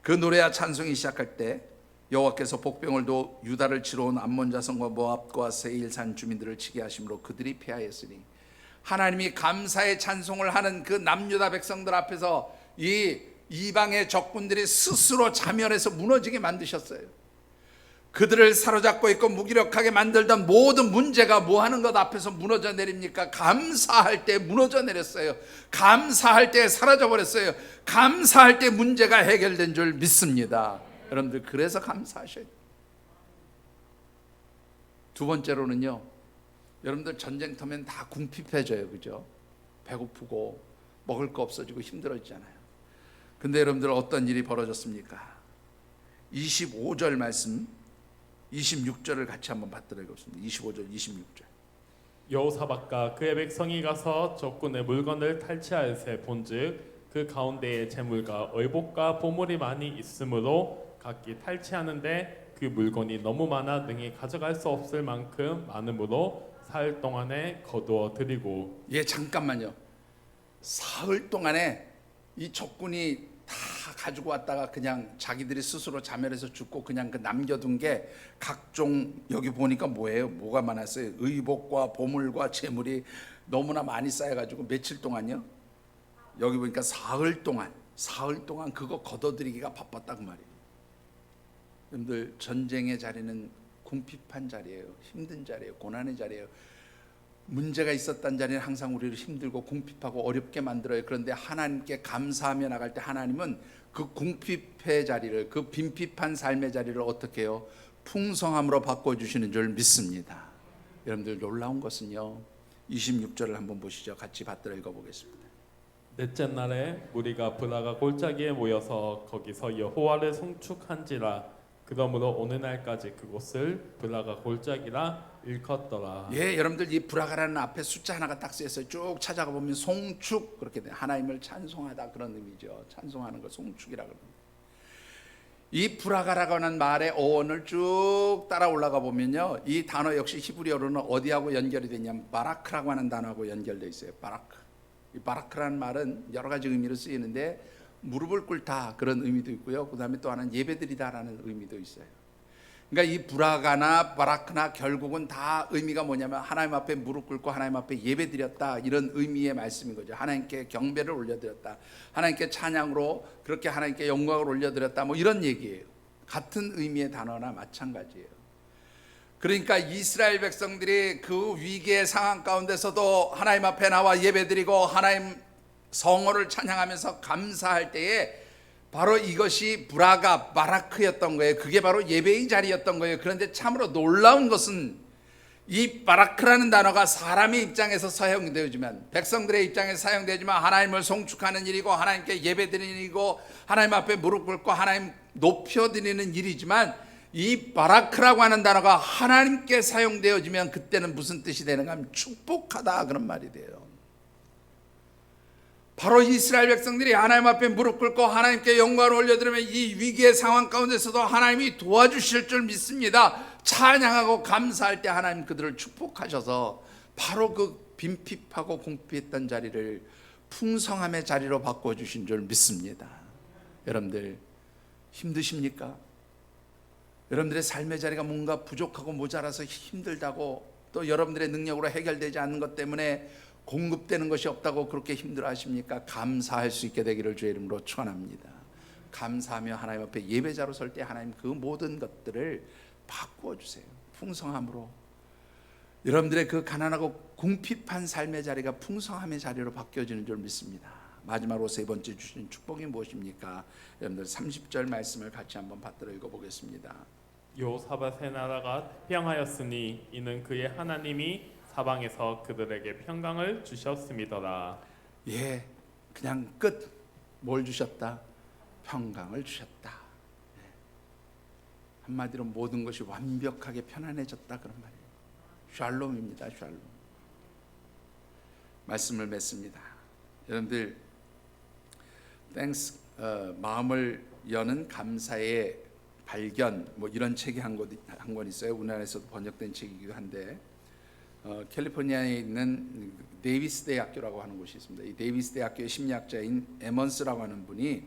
그 노래와 찬송이 시작할 때 여호와께서 복병을 도 유다를 치러 온 암몬 자손과 모압과 세일산 주민들을 치게 하심으로 그들이 패하였으니, 하나님이 감사의 찬송을 하는 그 남유다 백성들 앞에서 이 이방의 적군들이 스스로 자멸해서 무너지게 만드셨어요. 그들을 사로잡고 있고 무기력하게 만들던 모든 문제가 뭐 하는 것 앞에서 무너져 내립니까? 감사할 때 무너져 내렸어요. 감사할 때 사라져 버렸어요. 감사할 때 문제가 해결된 줄 믿습니다. 여러분들 그래서 감사하셔야 돼요. 두 번째로는요, 여러분들 전쟁터면 다 궁핍해져요. 그죠? 배고프고 먹을 거 없어지고 힘들어지잖아요. 근데 여러분들 어떤 일이 벌어졌습니까? 25절 말씀 26절을 같이 한번 받도록 하겠습니다. 25절 26절. 여호사밧과 그의 백성이 가서 적군의 물건을 탈취하여세 본즉 그 가운데에 재물과 의복과 보물이 많이 있으므로 각기 탈취하는데 그 물건이 너무 많아 능히 가져갈 수 없을 만큼 많으므로 사흘 동안에 거두어 드리고. 예, 잠깐만요. 사흘 동안에 이 적군이 다 가지고 왔다가 그냥 자기들이 스스로 자멸해서 죽고 그냥 그 남겨둔 게 각종, 여기 보니까 뭐예요? 뭐가 많았어요? 의복과 보물과 재물이 너무나 많이 쌓여가지고 며칠 동안요? 여기 보니까 사흘 동안 그거 걷어들이기가 바빴다 그 말이에요. 여러분들 전쟁의 자리는 궁핍한 자리예요. 힘든 자리예요. 고난의 자리예요. 문제가 있었던 자리는 항상 우리를 힘들고 궁핍하고 어렵게 만들어요. 그런데 하나님께 감사하며 나갈 때 하나님은 그 궁핍의 자리를, 그 빈핍한 삶의 자리를 어떻게 해요? 풍성함으로 바꿔주시는 줄 믿습니다. 여러분들 놀라운 것은요, 26절을 한번 보시죠. 같이 받들어 읽어보겠습니다. 넷째 날에 무리가 브라가 골짜기에 모여서 거기서 여호와를 송축한지라. 그러므로 오늘날까지 그곳을 브라가 골짜기라 일컫더라. 예, 여러분들 이 브라가라는 앞에 숫자 하나가 딱 쓰였어요. 쭉 찾아가 보면 송축, 그렇게 돼. 하나님을 찬송하다 그런 의미죠. 찬송하는 걸 송축이라고 합니다. 이 브라가라고 하는 말의 어원을 쭉 따라 올라가 보면요, 이 단어 역시 히브리어로는 어디하고 연결이 되냐면 바라크라고 하는 단어하고 연결되어 있어요. 바라크. 이 바라크라는 말은 여러 가지 의미로 쓰이는데 무릎을 꿇다 그런 의미도 있고요. 그 다음에 또 하나는 예배드리다라는 의미도 있어요. 그러니까 이 브라가나 바라크나 결국은 다 의미가 뭐냐면 하나님 앞에 무릎 꿇고 하나님 앞에 예배드렸다, 이런 의미의 말씀인 거죠. 하나님께 경배를 올려드렸다, 하나님께 찬양으로 그렇게 하나님께 영광을 올려드렸다, 뭐 이런 얘기예요. 같은 의미의 단어나 마찬가지예요. 그러니까 이스라엘 백성들이 그 위기의 상황 가운데서도 하나님 앞에 나와 예배드리고 하나님 성호를 찬양하면서 감사할 때에 바로 이것이 브라가 바라크였던 거예요. 그게 바로 예배의 자리였던 거예요. 그런데 참으로 놀라운 것은 이 바라크라는 단어가 사람의 입장에서 사용되지만, 백성들의 입장에서 사용되지만 하나님을 송축하는 일이고 하나님께 예배드리는 일이고 하나님 앞에 무릎 꿇고 하나님 높여드리는 일이지만, 이 바라크라고 하는 단어가 하나님께 사용되어지면 그때는 무슨 뜻이 되는가 하면 축복하다 그런 말이 돼요. 바로 이스라엘 백성들이 하나님 앞에 무릎 꿇고 하나님께 영광을 올려드리면 이 위기의 상황 가운데서도 하나님이 도와주실 줄 믿습니다. 찬양하고 감사할 때 하나님 그들을 축복하셔서 바로 그 빈핍하고 궁핍했던 자리를 풍성함의 자리로 바꿔주신 줄 믿습니다. 여러분들 힘드십니까? 여러분들의 삶의 자리가 뭔가 부족하고 모자라서 힘들다고, 또 여러분들의 능력으로 해결되지 않는 것 때문에 공급되는 것이 없다고 그렇게 힘들어 하십니까? 감사할 수 있게 되기를 주의 이름으로 축원합니다. 감사하며 하나님 앞에 예배자로 설 때 하나님 그 모든 것들을 바꾸어 주세요. 풍성함으로. 여러분들의 그 가난하고 궁핍한 삶의 자리가 풍성함의 자리로 바뀌어지는 줄 믿습니다. 마지막으로 세 번째 주신 축복이 무엇입니까? 여러분들 30절 말씀을 같이 한번 받들어 읽어보겠습니다. 여호사밧의 나라가 태평하였으니 이는 그의 하나님이 사방에서 그들에게 평강을 주셨음이더라. 예, 그냥 끝. 뭘 주셨다? 평강을 주셨다. 예. 한마디로 모든 것이 완벽하게 편안해졌다 그런 말이에요. 샬롬입니다. 샬롬. 말씀을 맺습니다. 여러분들 땡스 마음을 여는 감사의 발견 뭐 이런 책이 한 권 있어요. 우리나라에서도 번역된 책이기도 한데 캘리포니아에 있는 데이비스 대학교라고 하는 곳이 있습니다. 이 데이비스 대학교의 심리학자인 에먼스라고 하는 분이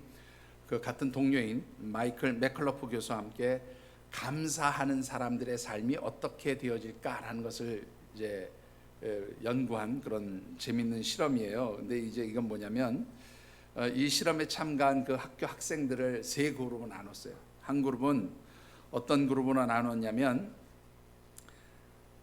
그 같은 동료인 마이클 맥컬러프 교수와 함께 감사하는 사람들의 삶이 어떻게 되어질까라는 것을 이제 연구한 그런 재밌는 실험이에요. 근데 이제 이건 뭐냐면 이 실험에 참가한 그 학교 학생들을 세 그룹으로 나눴어요. 한 그룹은 어떤 그룹으로 나눴냐면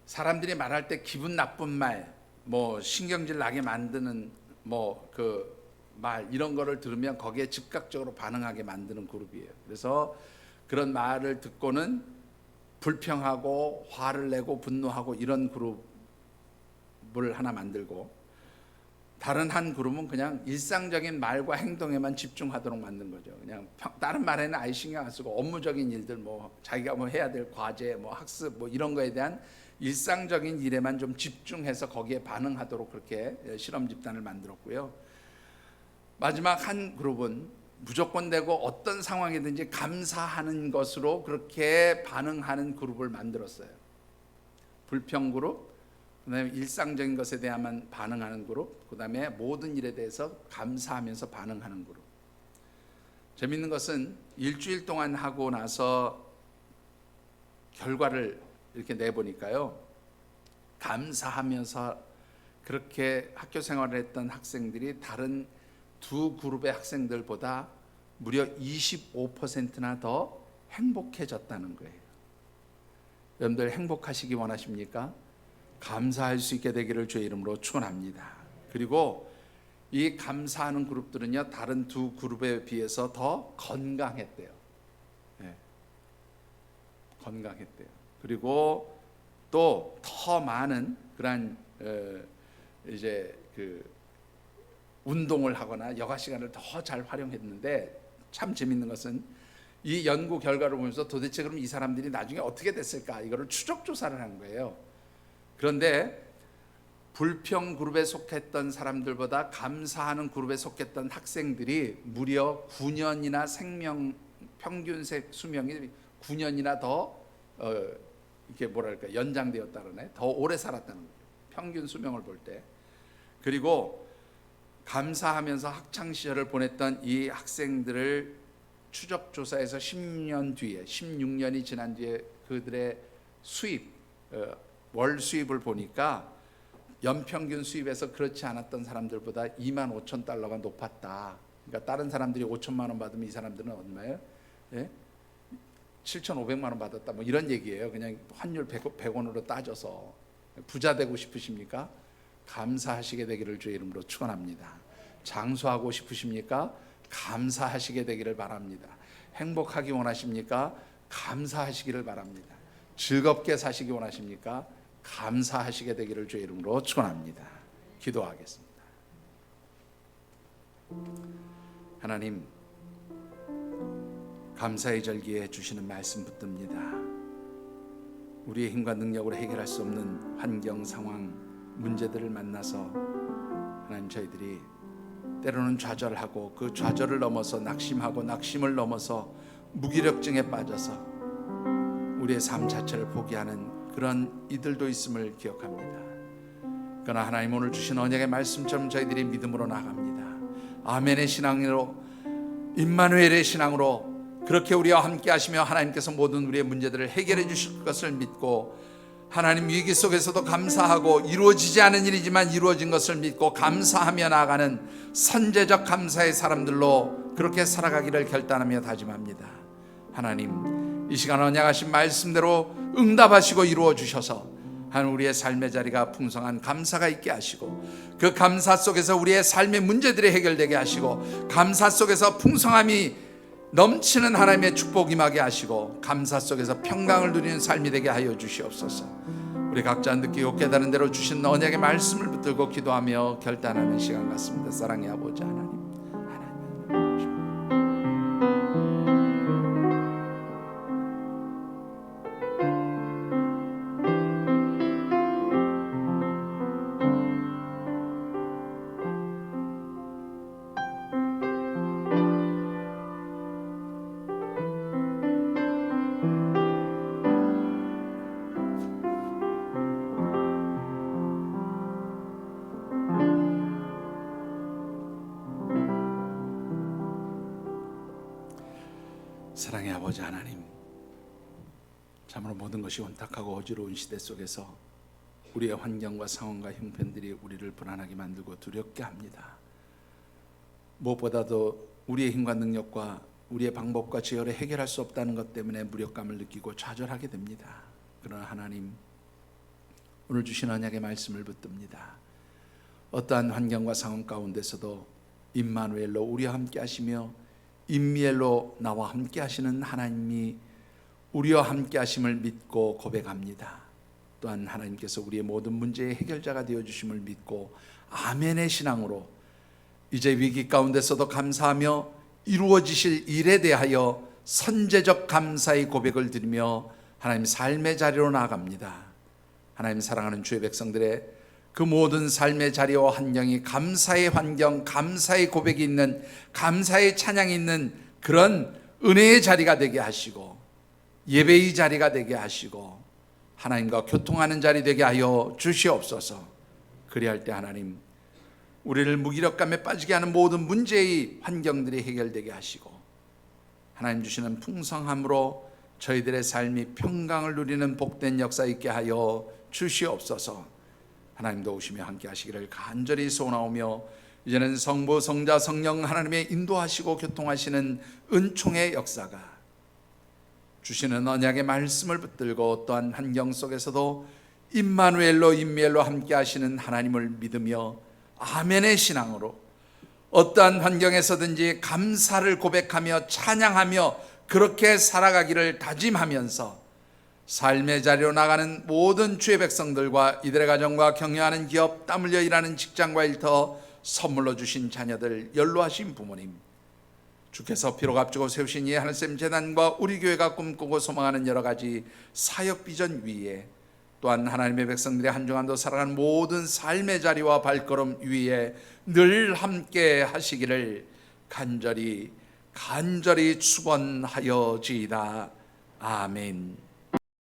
사람들이 말할 때 기분 나쁜 말, 뭐 신경질 나게 만드는 뭐 그 말 이런 거를 들으면 거기에 즉각적으로 반응하게 만드는 그룹이에요. 그래서 그런 말을 듣고는 불평하고 화를 내고 분노하고 이런 그룹을 하나 만들고, 다른 한 그룹은 그냥 일상적인 말과 행동에만 집중하도록 만든 거죠. 그냥 다른 말에는 아예 신경 안 쓰고 업무적인 일들 뭐 자기가 뭐 해야 될 과제 뭐 학습 뭐 이런 거에 대한 일상적인 일에만 좀 집중해서 거기에 반응하도록 그렇게 실험 집단을 만들었고요. 마지막 한 그룹은 무조건 되고 어떤 상황이든지 감사하는 것으로 그렇게 반응하는 그룹을 만들었어요. 불평 그룹, 그다음에 일상적인 것에 대해만 반응하는 그룹, 그다음에 모든 일에 대해서 감사하면서 반응하는 그룹. 재밌는 것은 일주일 동안 하고 나서 결과를 이렇게 내보니까요, 감사하면서 그렇게 학교 생활을 했던 학생들이 다른 두 그룹의 학생들보다 무려 25%나 더 행복해졌다는 거예요. 여러분들 행복하시기 원하십니까? 감사할 수 있게 되기를 주의 이름으로 축원합니다. 그리고 이 감사하는 그룹들은요, 다른 두 그룹에 비해서 더 건강했대요. 네. 건강했대요. 그리고 또 더 많은 그런 이제 그 운동을 하거나 여가 시간을 더 잘 활용했는데, 참 재밌는 것은 이 연구 결과를 보면서 도대체 그럼 이 사람들이 나중에 어떻게 됐을까 이거를 추적 조사를 한 거예요. 그런데 불평 그룹에 속했던 사람들보다 감사하는 그룹에 속했던 학생들이 무려 9년이나 생명 평균 수명이 9년이나 더 이렇게 뭐랄까 연장되었다 그러네. 더 오래 살았다는 거예요. 평균 수명을 볼 때. 그리고 감사하면서 학창 시절을 보냈던 이 학생들을 추적 조사해서 10년 뒤에 16년이 지난 뒤에 그들의 수입 월 수입을 보니까 연평균 수입에서 그렇지 않았던 사람들보다 25,000달러가 높았다. 그러니까 다른 사람들이 5천만 원 받으면 이 사람들은 얼마예요? 예? 7,500만 원 받았다. 뭐 이런 얘기예요. 그냥 환율 100원으로 따져서. 부자 되고 싶으십니까? 감사하시게 되기를 주의 이름으로 축원합니다. 장수하고 싶으십니까? 감사하시게 되기를 바랍니다. 행복하기 원하십니까? 감사하시기를 바랍니다. 즐겁게 사시기 원하십니까? 감사하시게 되기를 주의 이름으로 축원합니다. 기도하겠습니다. 하나님, 감사의 절기에 주시는 말씀 붙듭니다. 우리의 힘과 능력으로 해결할 수 없는 환경 상황 문제들을 만나서 하나님, 저희들이 때로는 좌절하고 그 좌절을 넘어서 낙심하고 낙심을 넘어서 무기력증에 빠져서 우리의 삶 자체를 포기하는 그런 이들도 있음을 기억합니다. 그러나 하나님, 오늘 주신 언약의 말씀처럼 저희들이 믿음으로 나갑니다. 아멘의 신앙으로, 임마누엘의 신앙으로 그렇게 우리와 함께 하시며 하나님께서 모든 우리의 문제들을 해결해 주실 것을 믿고, 하나님 위기 속에서도 감사하고 이루어지지 않은 일이지만 이루어진 것을 믿고 감사하며 나아가는 선제적 감사의 사람들로 그렇게 살아가기를 결단하며 다짐합니다. 하나님, 이 시간 언약하신 말씀대로 응답하시고 이루어 주셔서 하나님, 우리의 삶의 자리가 풍성한 감사가 있게 하시고, 그 감사 속에서 우리의 삶의 문제들이 해결되게 하시고, 감사 속에서 풍성함이 넘치는 하나님의 축복 임하게 하시고 감사 속에서 평강을 누리는 삶이 되게 하여 주시옵소서. 우리 각자 느끼고 깨달은 대로 주신 언약의 말씀을 붙들고 기도하며 결단하는 시간 같습니다. 사랑의 아버지 하나님, 사랑의 아버지 하나님, 참으로 모든 것이 혼탁하고 어지러운 시대 속에서 우리의 환경과 상황과 형편들이 우리를 불안하게 만들고 두렵게 합니다. 무엇보다도 우리의 힘과 능력과 우리의 방법과 지혜로 해결할 수 없다는 것 때문에 무력감을 느끼고 좌절하게 됩니다. 그러나 하나님, 오늘 주신 언약의 말씀을 붙듭니다. 어떠한 환경과 상황 가운데서도 임마누엘로 우리와 함께 하시며 임미엘로 나와 함께 하시는 하나님이 우리와 함께 하심을 믿고 고백합니다. 또한 하나님께서 우리의 모든 문제의 해결자가 되어주심을 믿고 아멘의 신앙으로 이제 위기 가운데서도 감사하며 이루어지실 일에 대하여 선제적 감사의 고백을 드리며 하나님 삶의 자리로 나아갑니다. 하나님 사랑하는 주의 백성들의 그 모든 삶의 자리와 환경이 감사의 환경, 감사의 고백이 있는, 감사의 찬양이 있는 그런 은혜의 자리가 되게 하시고 예배의 자리가 되게 하시고 하나님과 교통하는 자리 되게 하여 주시옵소서. 그리할 때 하나님, 우리를 무기력감에 빠지게 하는 모든 문제의 환경들이 해결되게 하시고 하나님 주시는 풍성함으로 저희들의 삶이 평강을 누리는 복된 역사 있게 하여 주시옵소서. 하나님도 오시며 함께 하시기를 간절히 소원하오며 이제는 성부, 성자, 성령 하나님의 인도하시고 교통하시는 은총의 역사가 주시는 언약의 말씀을 붙들고 또한 환경 속에서도 임마누엘로 임미엘로 함께 하시는 하나님을 믿으며 아멘의 신앙으로 어떠한 환경에서든지 감사를 고백하며 찬양하며 그렇게 살아가기를 다짐하면서 삶의 자리로 나가는 모든 주의 백성들과 이들의 가정과 경영하는 기업, 땀 흘려 일하는 직장과 일터, 선물로 주신 자녀들, 연로하신 부모님, 주께서 피로 값주고 세우신 이 하늘샘 재단과 우리 교회가 꿈꾸고 소망하는 여러 가지 사역 비전 위에 또한 하나님의 백성들의 한 주간도 살아가는 모든 삶의 자리와 발걸음 위에 늘 함께 하시기를 간절히 축원하여지이다. 아멘.